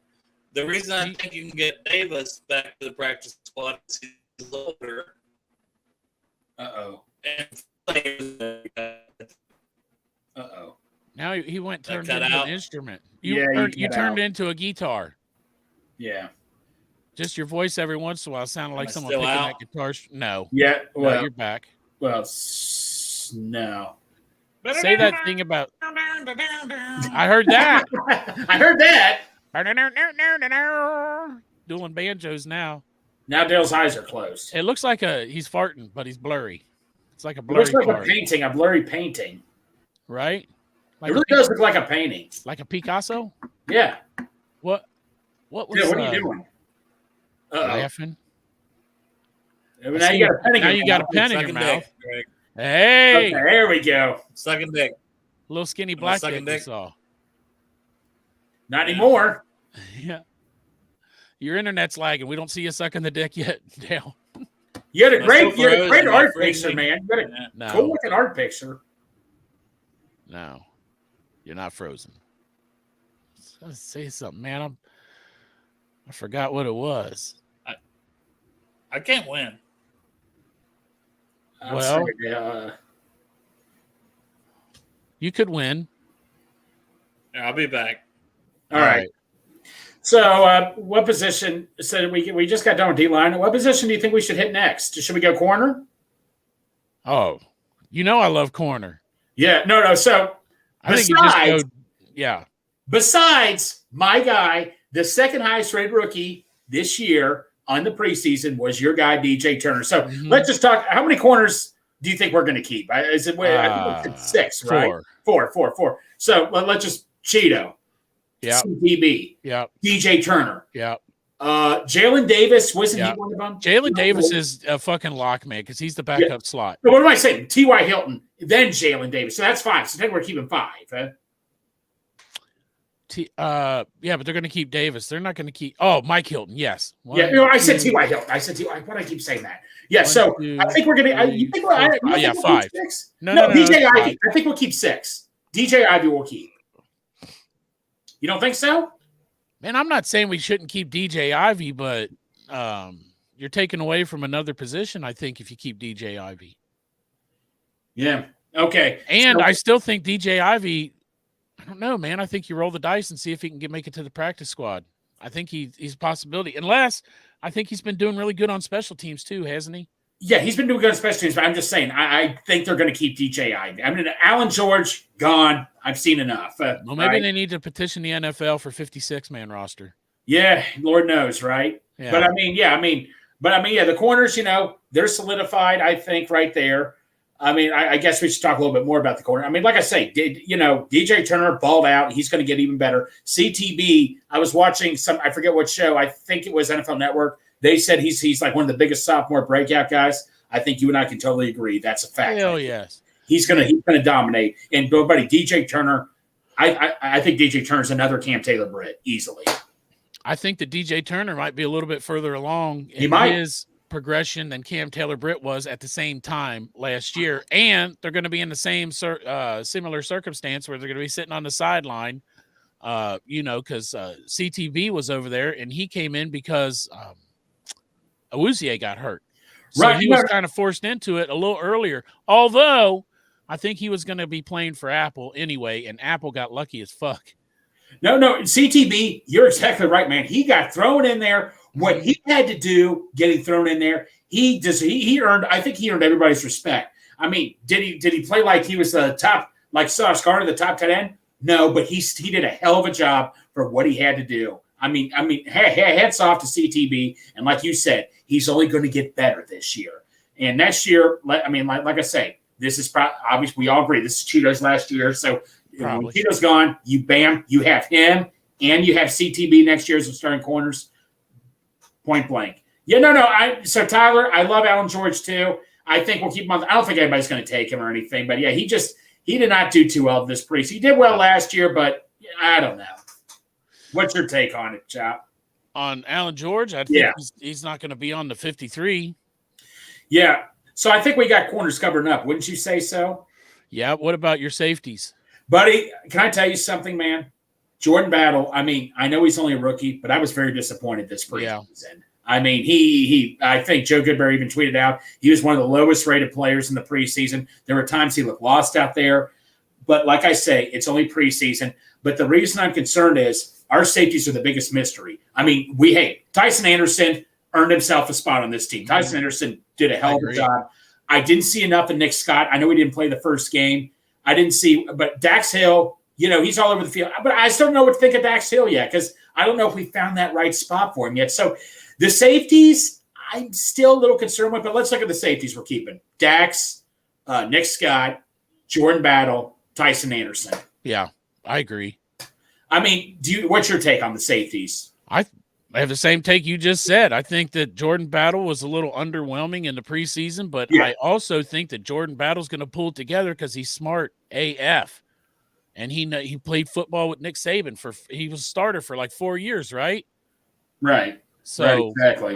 The reason I think you can get Davis back to the practice squad is he's older. Uh-oh. Now he turned into an instrument. You turned into a guitar. Yeah. Just your voice every once in a while sounded like someone picking that guitar. No. Yeah. Well, no, you're back. Well, no. Say that thing about. I heard that. I heard that. Doing banjos now. Now Dale's eyes are closed. It looks like he's farting, but he's blurry. It's like a blurry. It looks like a blurry painting. Right? Like it really does look like a painting. Like a Picasso? Yeah. What was what are you doing? Laughing. Now you got a pen in your mouth. Hey. Okay, there we go. Sucking dick. Little skinny black dick you saw. Not anymore. Yeah. Your internet's lagging. We don't see you sucking the dick yet, Dale. You had a great art picture, man. You had a cool looking art picture. No. You're not frozen. Let's say something, man. I forgot what it was. I can't win. I'm Well, sorry, you could win. Yeah, I'll be back. all right. So, what position? So we just got done with D-line. What position do you think we should hit next? Should we go corner? Oh, I love corner. Yeah, no. So, I think you just go. Yeah. Besides my guy, the second highest rated rookie this year on the preseason was your guy DJ Turner. So let's just talk. How many corners do you think we're going to keep? Is it? I think it's 6, right? Four. So let's just Cheeto. Yeah. CTB. Yeah. DJ Turner. Yeah. Jalen Davis, wasn't he one of them? Jalen Davis is a fucking lock, man, because he's the backup slot. What am I saying? T.Y. Hilton, then Jalen Davis. So that's 5. So then we're keeping 5. Yeah, but they're going to keep Davis. They're not going to keep. Mike Hilton. Yes. I said T.Y. Hilton. I said T.Y. Why do I keep saying that? Yeah. So I think we're going to. You think we'll 5. 6? No. DJ Ivy. I think we'll keep 6. DJ Ivy will keep. You don't think so? Man, I'm not saying we shouldn't keep DJ Ivy, but you're taking away from another position, I think, if you keep DJ Ivy. Yeah. Okay. And I still think DJ Ivy, I don't know, man. I think you roll the dice and see if he can make it to the practice squad. I think he's a possibility. Unless I think he's been doing really good on special teams too, hasn't he? Yeah, he's been doing good on special teams, but I'm just saying, I think they're going to keep DJ Ivy. I mean, Alan George, gone. I've seen enough. Well, maybe they need to petition the NFL for 56-man roster. Yeah, Lord knows, right? Yeah. But the corners, they're solidified, I think, right there. I mean, I guess we should talk a little bit more about the corner. I mean, like I say, DJ Turner balled out. He's going to get even better. CTB, I was watching I forget what show. I think it was NFL Network. They said he's like one of the biggest sophomore breakout guys. I think you and I can totally agree. That's a fact. Hell yes. He's gonna dominate. And buddy, DJ Turner, I think DJ Turner's another Cam Taylor Britt easily. I think that DJ Turner might be a little bit further along in his progression than Cam Taylor Britt was at the same time last year. And they're going to be in the same similar circumstance where they're going to be sitting on the sideline, because CTB was over there and he came in because Awuzie got hurt. So he was kind of forced into it a little earlier. Although I think he was going to be playing for Apple anyway, and Apple got lucky as fuck. No, CTB, you're exactly right, man. He got thrown in there. What he had to do getting thrown in there, he earned. I think he earned everybody's respect. I mean, did he play like he was the top, like Sauce Gardner, the top tight end? No, but he did a hell of a job for what he had to do. I mean, hats off to CTB, and like you said, he's only going to get better this year. And next year, I mean, like I say, this is obviously we all agree this is Cheeto's last year. So when Cheeto's gone, you have him, and you have CTB next year as a starting corners. Point blank. Yeah, no. So Tyler, I love Alan George too. I think we'll keep him on. I don't think anybody's going to take him or anything, but yeah, he did not do too well this preseason. He did well last year, but I don't know. What's your take on it, Chop? On Alan George, I think he's not going to be on the 53. Yeah. So I think we got corners covered up. Wouldn't you say so? Yeah. What about your safeties? Buddy, can I tell you something, man? Jordan Battle, I mean, I know he's only a rookie, but I was very disappointed this preseason. Yeah. I mean, I think Joe Goodberry even tweeted out he was one of the lowest rated players in the preseason. There were times he looked lost out there. But like I say, it's only preseason. But the reason I'm concerned is our safeties are the biggest mystery. I mean, Tyson Anderson earned himself a spot on this team. Tyson Anderson did a hell of a job. I didn't see enough of Nick Scott. I know he didn't play the first game. I didn't see, but Dax Hill, he's all over the field. But I still don't know what to think of Dax Hill yet because I don't know if we found that right spot for him yet. So the safeties, I'm still a little concerned with, but let's look at the safeties we're keeping. Dax, Nick Scott, Jordan Battle, Tyson Anderson. Yeah, I agree. I mean, what's your take on the safeties? I have the same take you just said. I think that Jordan Battle was a little underwhelming in the preseason, but I also think that Jordan Battle's going to pull it together because he's smart AF. And he played football with Nick Saban he was a starter for like 4 years, right? Right. So right, exactly.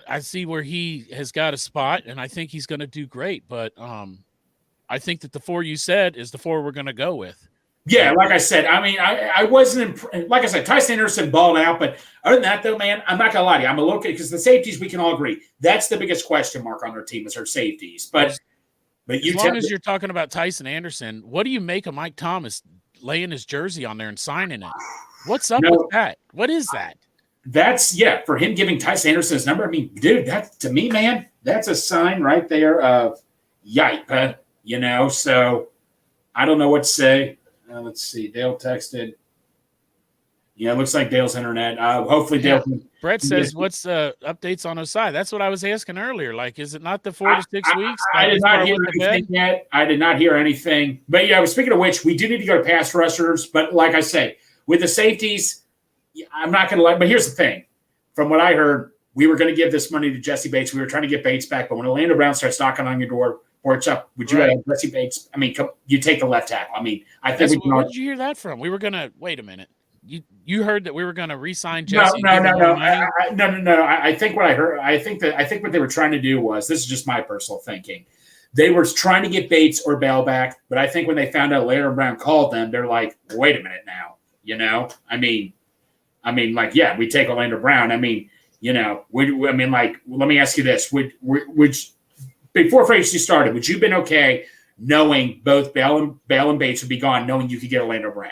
I see where he has got a spot, and I think he's going to do great. But I think that the 4 you said is the 4 we're going to go with. Yeah, like I said, I mean, I wasn't like I said, Tyson Anderson balled out, but other than that, though, man, I'm not gonna lie to you. I'm a little because the safeties, we can all agree that's the biggest question mark on their team is their safeties. But you as long as you're talking about Tyson Anderson, what do you make of Mike Thomas laying his jersey on there and signing it? What's up with that? What is that? That's for him giving Tyson Anderson his number. I mean, dude, that to me, man, that's a sign right there of yipe, you know. So I don't know what to say. Let's see. Dale texted. Yeah, it looks like Dale's internet. Hopefully, Dale. Brett says, "What's updates on Osai?" That's what I was asking earlier. Like, is it not the 4 to 6 weeks? I did not hear anything yet. I did not hear anything. But yeah, speaking of which, we do need to go to pass rushers. But like I say, with the safeties, I'm not going to lie. But here's the thing: from what I heard, we were going to give this money to Jesse Bates. We were trying to get Bates back, but when Orlando Brown starts knocking on your door, porch up, would you have Jesse Bates? I mean, you take the left tackle. I mean, I think where did you hear that from? We were going to wait a minute. You heard that we were going to re-sign Jesse? No. I think what I heard. I think what they were trying to do was, this is just my personal thinking. They were trying to get Bates or Bell back, but I think when they found out Orlando Brown called them, they're like, wait a minute now. You know, I mean, like, yeah, we take Orlando Brown. I mean, you know, let me ask you this: would before free agency started, would you have been okay knowing both Bell and Bates would be gone, knowing you could get Orlando Brown?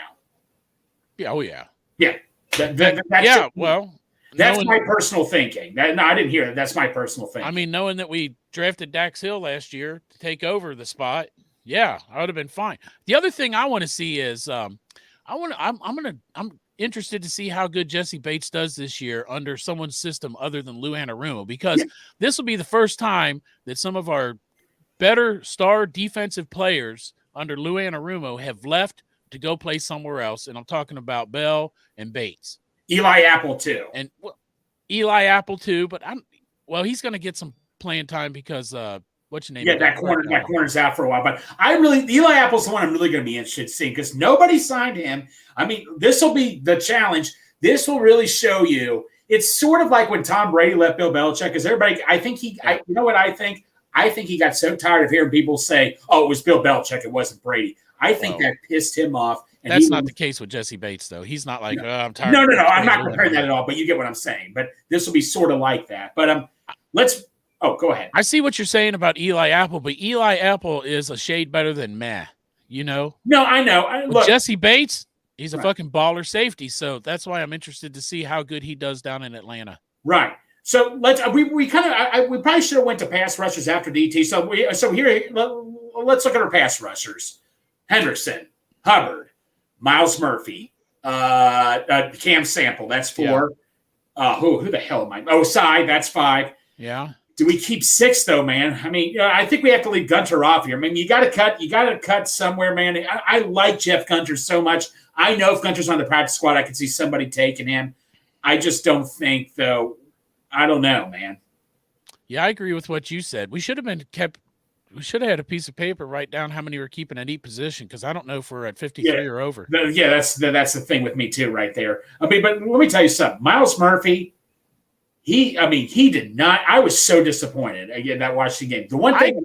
Yeah. Oh yeah. Yeah. That's my personal thinking. I didn't hear that. That's my personal thinking. I mean, knowing that we drafted Dax Hill last year to take over the spot, yeah, I would have been fine. The other thing I want to see is, I'm interested to see how good Jesse Bates does this year under someone's system other than Lou Anarumo, because this will be the first time that some of our better star defensive players under Lou Anarumo have left to go play somewhere else. And I'm talking about Bell and Bates. Eli Apple too. And Eli Apple too, but he's going to get some playing time because what's your name? Yeah, that corner's out for a while. But Eli Apple's the one I'm really going to be interested in seeing because nobody signed him. I mean, this will be the challenge. This will really show you. It's sort of like when Tom Brady left Bill Belichick, because everybody, you know what I think? I think he got so tired of hearing people say, oh, it was Bill Belichick, it wasn't Brady. I think that pissed him off. And that's not the case with Jesse Bates, though. He's not like, I'm tired. No. I'm not comparing that at all, but you get what I'm saying. But this will be sort of like that. But go ahead. I see what you're saying about Eli Apple, but Eli Apple is a shade better than meh, you know? No, I know. Look, Jesse Bates, he's a fucking baller safety, so that's why I'm interested to see how good he does down in Atlanta. Right. So we probably should have went to pass rushers after DT. So here let's look at our pass rushers: Henderson, Hubbard, Miles Murphy, Cam Sample. That's 4. Yeah. Who the hell am I? Osai. That's 5. Yeah. Do we keep 6 though, man? I mean, I think we have to leave Gunter off here. I mean, you got to cut somewhere, man. I like Jeff Gunter so much. I know if Gunter's on the practice squad, I could see somebody taking him. I just don't think though. I don't know, man. Yeah, I agree with what you said. We should have had a piece of paper write down how many we're keeping at each position, because I don't know if we're at 53 or over. Yeah, that's the thing with me too, right there. I mean, but let me tell you something. Miles Murphy, he did not. I was so disappointed again that watching the game. The one thing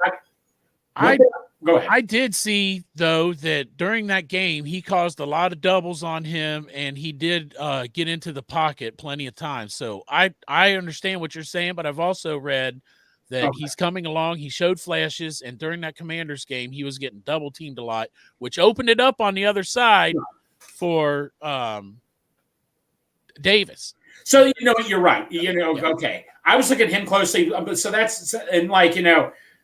go ahead. I did see though that during that game he caused a lot of doubles on him, and he did get into the pocket plenty of times. So I understand what you're saying, but I've also read that he's coming along. He showed flashes, and during that Commanders game, he was getting double teamed a lot, which opened it up on the other side for Davis. So you're right. Okay. I was looking at him closely. So that's and like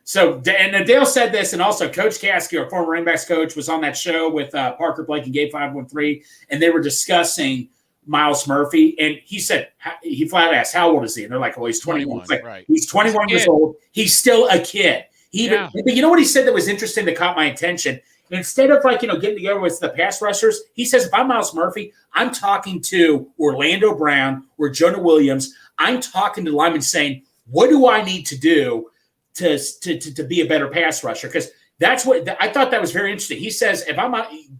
So and Dale said this, and also Coach Caskey, our former running backs coach, was on that show with Parker Blake and Gabe 513, and they were discussing Miles Murphy, and he said he flat asked, "How old is he?" And they're like, "Well, he's 21." It's like, right. He's 21 years old. He's still a kid. But you know what he said that was interesting that caught my attention? Instead of getting together with the pass rushers, he says, "If I'm Miles Murphy, I'm talking to Orlando Brown or Jonah Williams. I'm talking to the linemen saying, what do I need to do to be a better pass rusher?" Because that's what I thought that was very interesting. He says, if I'm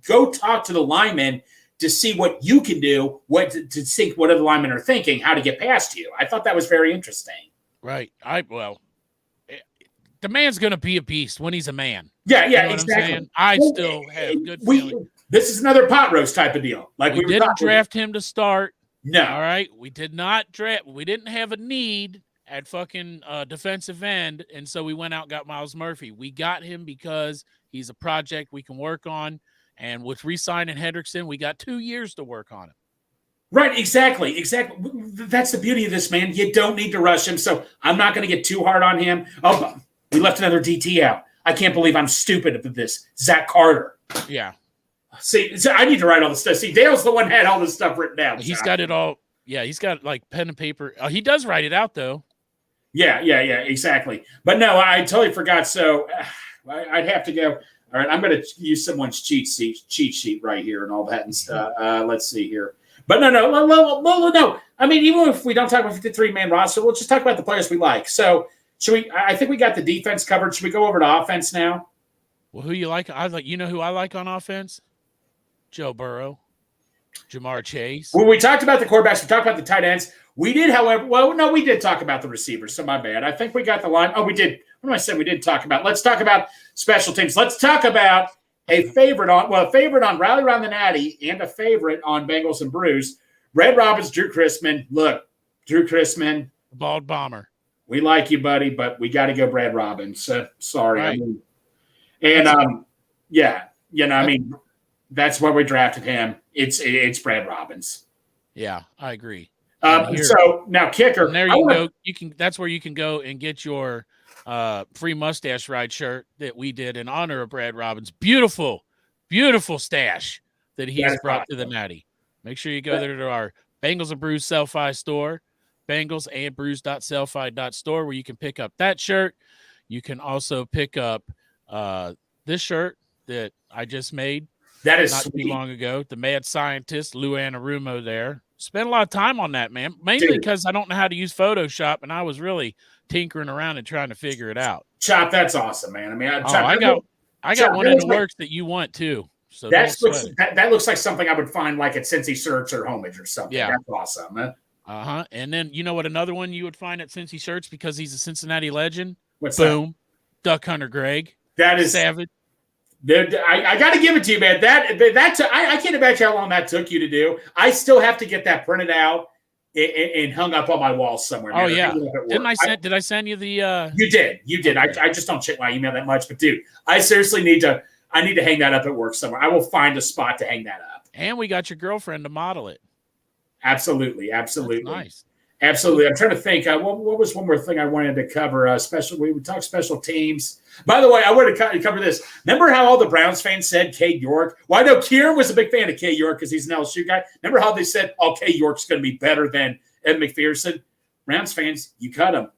go talk to the linemen to see what you can do, to see what other linemen are thinking, how to get past you. I thought that was very interesting. Right. The man's going to be a beast when he's a man. Yeah, you know exactly. I still have good feeling. This is another pot roast type of deal. Like we didn't draft him to start. No. All right. We did not draft. We didn't have a need at fucking defensive end. And so we went out and got Miles Murphy. We got him because he's a project we can work on. And with re-signing Hendrickson, we got 2 years to work on him. Right, exactly. That's the beauty of this, man. You don't need to rush him, so I'm not going to get too hard on him. Oh, we left another DT out. I can't believe I'm stupid at this. Zach Carter. Yeah. See, I need to write all this stuff. See, Dale's the one that had all this stuff written down. He's got it all. Yeah, he's got like pen and paper. He does write it out, though. Yeah, exactly. But no, I totally forgot. So I'd have to go. All right, I'm going to use someone's cheat sheet right here and all that and stuff. Let's see here. But no. I mean, even if we don't talk about 53-man roster, we'll just talk about the players we like. So should we? I think we got the defense covered. Should we go over to offense now? Well, who you like? You know who I like on offense? Joe Burrow, Jamar Chase. Well, we talked about the quarterbacks. We talked about the tight ends. We did, however, we did talk about the receivers. So my bad. I think we got the line. Oh, we did. What am I saying? We did talk about. Let's talk about special teams. Let's talk about a favorite on Rally Around the Natty and a favorite on Bengals and Brews. Brad Robbins, Drew Chrisman. Look, Drew Chrisman, Bald Bomber. We like you, buddy, but we got to go Brad Robbins. Sorry. Right. I mean, that's why we drafted him. It's Brad Robbins. Yeah, I agree. So now kicker. And there you go. That's where you can go and get your free mustache ride shirt that we did in honor of Brad Robbins. Beautiful, beautiful stash that he has brought to the Natty. Make sure you go there to our Bengals and Brews Selfie store, bengalsandbrews.selfie.store, where you can pick up that shirt. You can also pick up this shirt that I just made. That is not sweet. Too long ago. The mad scientist, Lou Anarumo there. Spent a lot of time on that, man. Mainly because I don't know how to use Photoshop, and I was really tinkering around and trying to figure it out. Chop, that's awesome, man. I mean, I got one in the works that you want too. So that looks like something I would find like at Cincy Shirts or Homage or something. Yeah. That's awesome, man. And then you know what another one you would find at Cincy Shirts because he's a Cincinnati legend? What's Boom. Duck Hunter Greg. That is savage. I got to give it to you, man. I can't imagine how long that took you to do. I still have to get that printed out and hung up on my wall somewhere. Man. Oh yeah, did I send you the? You did. I just don't check my email that much, but dude, I seriously need to hang that up at work somewhere. I will find a spot to hang that up. And we got your girlfriend to model it. Absolutely. That's nice. Absolutely. I'm trying to think. What was one more thing I wanted to cover? We would talk special teams. By the way, I wanted to cover this. Remember how all the Browns fans said Cade York? Well, I know Kieran was a big fan of Cade York because he's an LSU guy. Remember how they said, Cade York's going to be better than Ed McPherson? Browns fans, you cut him.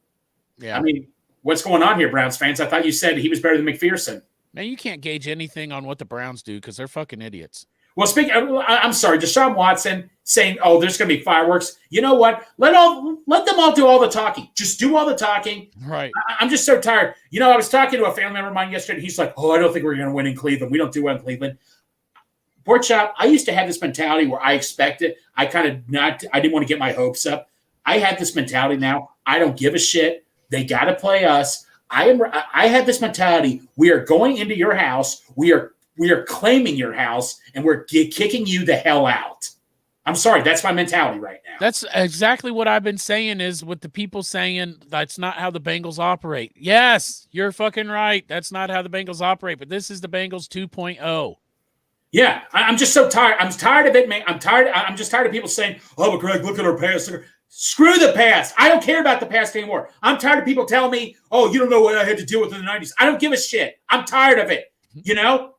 Yeah. I mean, what's going on here, Browns fans? I thought you said he was better than McPherson. Man, you can't gauge anything on what the Browns do because they're fucking idiots. Well, I'm sorry, Deshaun Watson saying, there's going to be fireworks. You know what? Let them all do all the talking. Just do all the talking. Right. I'm just so tired. I was talking to a family member of mine yesterday. He's like, I don't think we're going to win in Cleveland. We don't do well in Cleveland. Pork chop, I used to have this mentality where I expected. I didn't want to get my hopes up. I had this mentality now. I don't give a shit. They got to play us. I had this mentality. We are going into your house. We are claiming your house, and we're kicking you the hell out. I'm sorry. That's my mentality right now. That's exactly what I've been saying is with the people saying that's not how the Bengals operate. Yes, you're fucking right. That's not how the Bengals operate, but this is the Bengals 2.0. Yeah, I'm just so tired. I'm tired of it, man. I'm just tired of people saying, but Greg, look at our past. Screw the past. I don't care about the past anymore. I'm tired of people telling me, you don't know what I had to deal with in the 90s. I don't give a shit. I'm tired of it.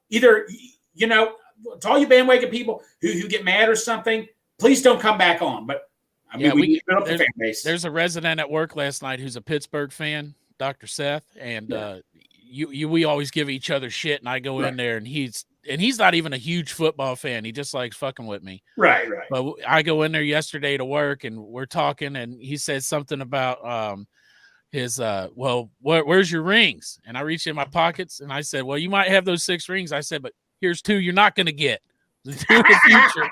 Either, to all you bandwagon people who get mad or something, please don't come back on. But we build up the fan base. There's a resident at work last night who's a Pittsburgh fan, Dr. Seth, and we always give each other shit, and I go in there, and he's not even a huge football fan. He just likes fucking with me. Right. But I go in there yesterday to work, and we're talking, and he said something about his where's your rings? And I reached in my pockets and I said, well, you might have those 6 rings. I said, but here's 2 you're not going to get. The 2 in the future.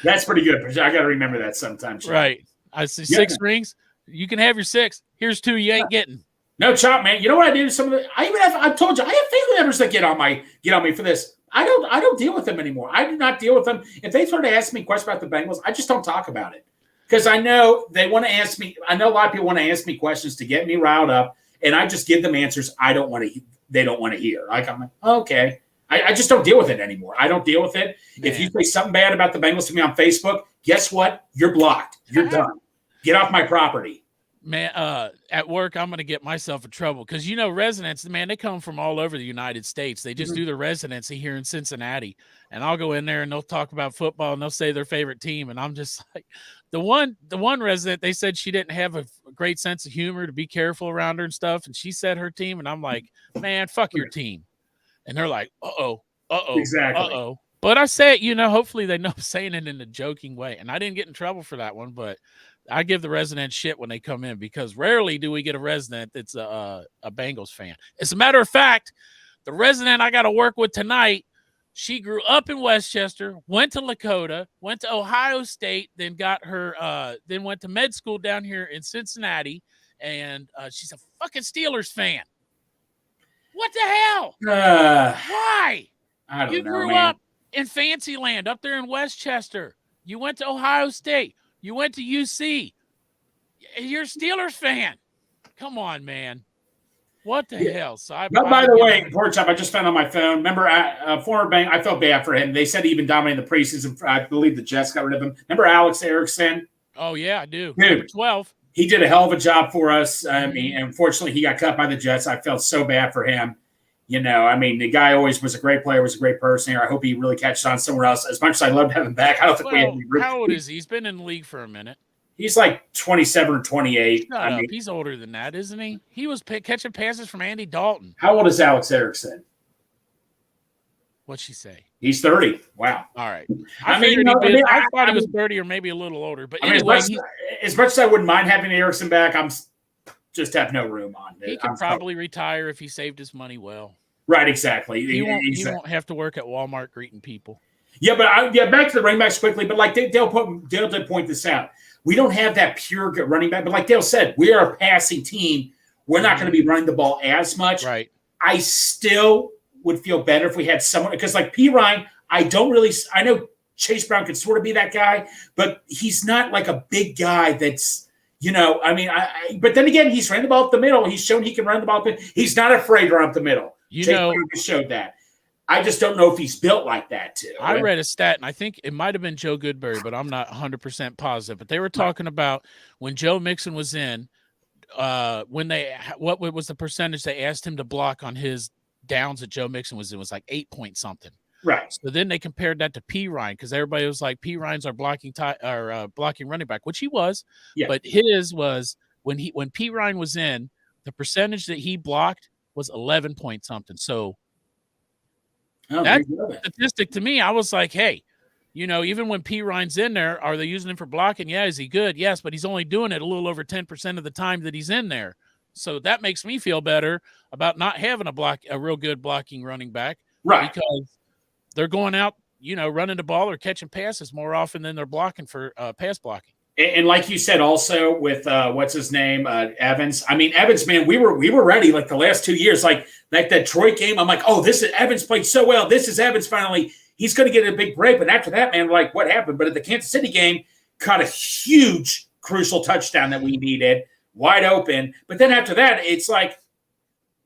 That's pretty good. I got to remember that sometimes. Right. I said 6 rings. You can have your 6. Here's 2 you ain't getting. No, Chop, man. You know what I do to some of the? I told you I have family members that get on me for this. I don't deal with them anymore. I do not deal with them. If they start to ask me questions about the Bengals, I just don't talk about it because I know they want to ask me. I know a lot of people want to ask me questions to get me riled up, and I just give them answers they don't want to hear. Like I'm like, okay. I just don't deal with it anymore. I don't deal with it. Man. If you say something bad about the Bengals to me on Facebook, guess what? You're blocked. You're done. Get off my property. Man, at work, I'm going to get myself in trouble because, residents, man, they come from all over the United States. They just do their residency here in Cincinnati. And I'll go in there and they'll talk about football and they'll say their favorite team. And I'm just like, the one resident, they said she didn't have a great sense of humor to be careful around her and stuff. And she said her team. And I'm like, man, fuck your team. And they're like, exactly. But I say it, hopefully they know I'm saying it in a joking way. And I didn't get in trouble for that one, but I give the resident shit when they come in because rarely do we get a resident that's a Bengals fan. As a matter of fact, the resident I got to work with tonight, she grew up in Westchester, went to Lakota, went to Ohio State, then then went to med school down here in Cincinnati, and she's a fucking Steelers fan. What the hell? Why? I don't know. You grew up in Fancyland up there in Westchester. You went to Ohio State. You went to UC. You're a Steelers fan. Come on, man. What the hell? So by the way, Pork Chop, I just found on my phone. Remember, former bank. I felt bad for him. They said he even dominated the preseason. I believe the Jets got rid of him. Remember Alex Erickson? Oh yeah, I do. Dude, Number 12. He did a hell of a job for us. I mean, unfortunately, he got cut by the Jets. I felt so bad for him. The guy always was a great player, was a great person here. I hope he really catches on somewhere else. As much as I loved having him back, I don't think we have any. How old is he? He's been in the league for a minute. He's like 27 or 28. Shut up. He's older than that, isn't he? He was catching passes from Andy Dalton. How old is Alex Erickson? What'd she say? He's 30. Wow. All right. I thought he was 30 or maybe a little older. But anyway, as much as I wouldn't mind having Erickson back, I'm just have no room on it. He could probably retire if he saved his money well. Right, exactly. He won't have to work at Walmart greeting people. Yeah, but back to the running backs quickly. But like Dale did point this out, we don't have that pure running back. But like Dale said, we are a passing team. We're not going to be running the ball as much. Right. I still would feel better if we had someone because like P. Ryan, I know Chase Brown could sort of be that guy, but he's not like a big guy that's, but then again, he's ran the ball up the middle. He's shown he can run the ball up. He's not afraid to run up the middle. Chase Brown showed that. I just don't know if he's built like that too. I read a stat, and I think it might have been Joe Goodberry, but I'm not 100% positive. But they were talking about when Joe Mixon was in, what was the percentage they asked him to block on his downs that Joe Mixon was in was like 8 point something. Right. So then they compared that to P. Ryan because everybody was like, P. Ryan's our blocking running back, which he was. Yeah. But his was when P. Ryan was in, the percentage that he blocked was 11 point something. So that statistic to me, I was like, hey, even when P. Ryan's in there, are they using him for blocking? Yeah. Is he good? Yes. But he's only doing it a little over 10% of the time that he's in there. So that makes me feel better about not having a real good blocking running back. Right. Because they're going out, running the ball or catching passes more often than they're blocking for pass blocking. And like you said, also with what's his name, Evans. I mean, Evans, man, we were ready like the last 2 years, like that Detroit game. I'm like, oh, this is Evans played so well. This is Evans finally. He's going to get a big break. But after that, man, like what happened? But at the Kansas City game, caught a huge crucial touchdown that we needed, wide open. But then after that, it's like,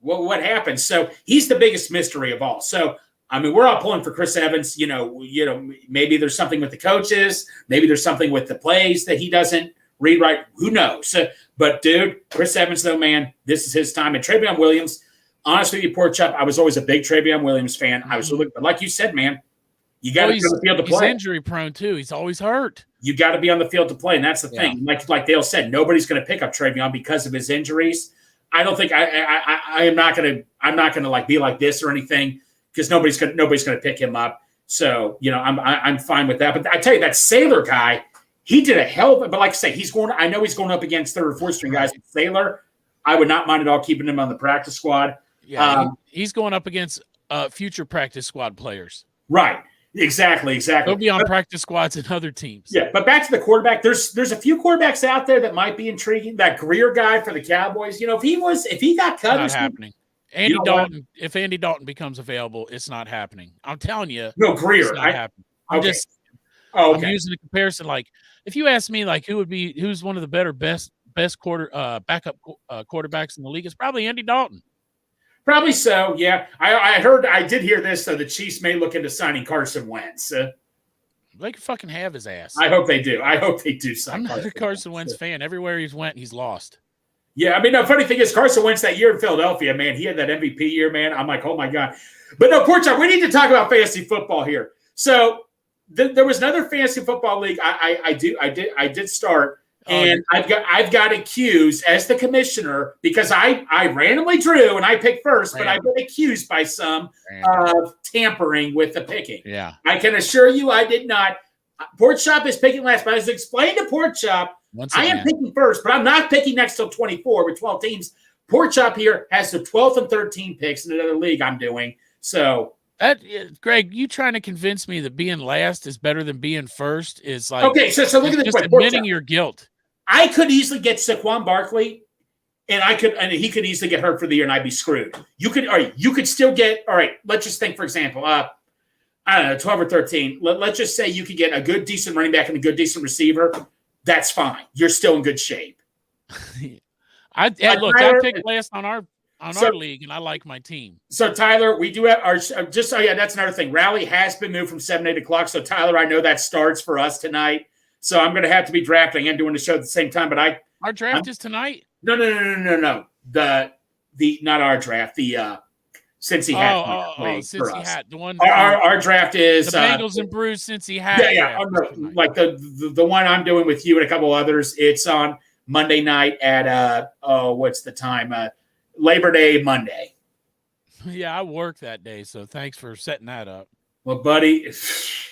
well, what happened? So he's the biggest mystery of all. So I mean, we're all pulling for Chris Evans. Maybe there's something with the coaches. Maybe there's something with the plays that he doesn't read right. Who knows? But, dude, Chris Evans, though, man, this is his time. And Travion Williams, honestly, you Pork Chop, I was always a big Travion Williams fan. I was, but like you said, man, you got to be on the field to play. He's injury prone, too. He's always hurt. You got to be on the field to play, and that's the thing. Like Dale said, nobody's going to pick up Travion because of his injuries. I don't think I'm not going to like be like this or anything. Because nobody's going to pick him up, so I'm fine with that. But I tell you, that Sailor guy, he did a hell of it. But like I say, I know he's going up against third or fourth string guys. Sailor, I would not mind at all keeping him on the practice squad. Yeah, he's going up against future practice squad players. Right, exactly. He'll be on practice squads and other teams. Yeah, but back to the quarterback. There's a few quarterbacks out there that might be intriguing. That Greer guy for the Cowboys, if he got cut, not happening. Andy know what? Dalton, if Andy Dalton becomes available, it's not happening. I'm telling you, No, it's Greer. not happening. I'm Okay. just Oh, I'm okay. using a comparison. Like, if you ask me, like, who's one of the better best backup quarterbacks in the league, it's probably Andy Dalton. Probably so. Yeah, I did hear this. So the Chiefs may look into signing Carson Wentz. They could fucking have his ass. I hope they do. I hope they do sign. I'm not a Carson Wentz fan. Everywhere he's went, he's lost. Yeah, I mean, the funny thing is, Carson Wentz that year in Philadelphia, man, he had that MVP year, man. I'm like, oh my god. But no, Pork Chop, we need to talk about fantasy football here. So there was another fantasy football league I did start, and I've got accused as the commissioner because I randomly drew and I picked first, but I've been accused by some of tampering with the picking. Yeah, I can assure you I did not. Pork Chop is picking last, but I was explained to Pork Chop. I am picking first, but I'm not picking next till 24 with 12 teams. Pork Chop here has the 12th and 13 picks in another league I'm doing. So Greg, you trying to convince me that being last is better than being first is like okay. So look at this. Just admitting your guilt. I could easily get Saquon Barkley, and he could easily get hurt for the year, and I'd be screwed. You could still get. All right, let's just think, for example, I don't know, 12 or 13. Let's just say you could get a good, decent running back and a good, decent receiver. That's fine. You're still in good shape. I picked last on our league, and I like my team. So Tyler, we do have our that's another thing. Rally has been moved from 7 to 8 o'clock. So Tyler, I know that starts for us tonight. So I'm going to have to be drafting and doing the show at the same time. But our draft is tonight. No. The not our draft. The Cincy Hat. Cincy Hat. The one. Our draft is the Bengals and Brews Cincy Hat. Yeah. Like the one I'm doing with you and a couple others. It's on Monday night at what's the time? Labor Day Monday. Yeah, I work that day, so thanks for setting that up. Well, buddy,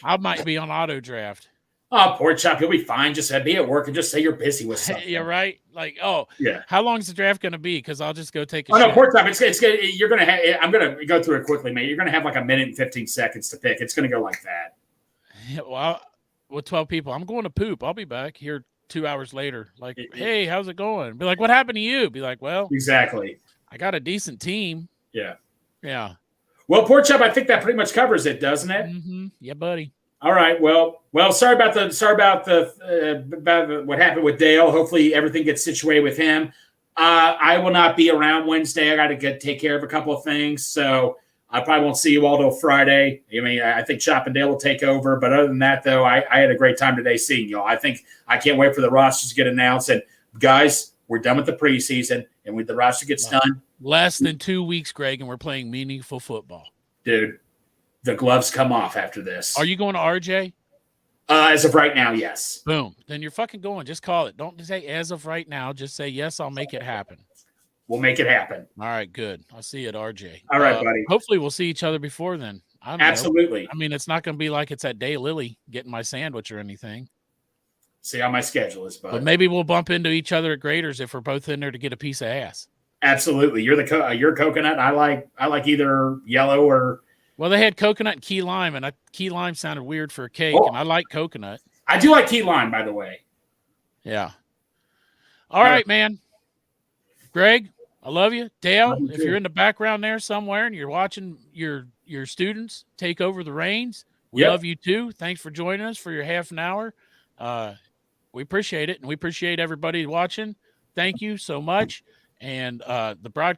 I might be on auto draft. Oh, Pork Chop, you'll be fine. Just be at work and just say you're busy with something. You're right. Like, yeah. How long is the draft going to be? Because I'll just go take a shit. No, Pork Chop, you're going to have. I'm going to go through it quickly, mate. You're going to have like a minute and 15 seconds to pick. It's going to go like that. Yeah, well, with 12 people, I'm going to poop. I'll be back here 2 hours later. Like, hey, how's it going? Be like, what happened to you? Be like, well, exactly. I got a decent team. Yeah. Well, Pork Chop, I think that pretty much covers it, doesn't it? Mm-hmm. Yeah, buddy. All right. Well. Sorry about what happened with Dale. Hopefully everything gets situated with him. I will not be around Wednesday. I got to take care of a couple of things, so I probably won't see you all till Friday. I mean, I think Chop and Dale will take over, but other than that, though, I had a great time today seeing y'all. I can't wait for the rosters to get announced. And guys, we're done with the preseason, and when the roster gets done, less than 2 weeks, Greg, and we're playing meaningful football, dude. The gloves come off after this. Are you going to RJ? As of right now, yes. Boom. Then you're fucking going. Just call it. Don't say as of right now. Just say, yes, I'll make it happen. We'll make it happen. All right, good. I'll see you at RJ. All right, buddy. Hopefully we'll see each other before then. I don't know. Absolutely. I mean, it's not going to be like it's at Daylily getting my sandwich or anything. See how my schedule is, bud. But maybe we'll bump into each other at Graders if we're both in there to get a piece of ass. Absolutely. You're coconut. I like either yellow or. Well, they had coconut and key lime, and key lime sounded weird for a cake, and I like coconut. I do like key lime, by the way. Yeah. All right, man. Greg, I love you. Dale, if you're in the background there somewhere and you're watching your students take over the reins, we love you too. Thanks for joining us for your half an hour. We appreciate it, and we appreciate everybody watching. Thank you so much. And the broadcast.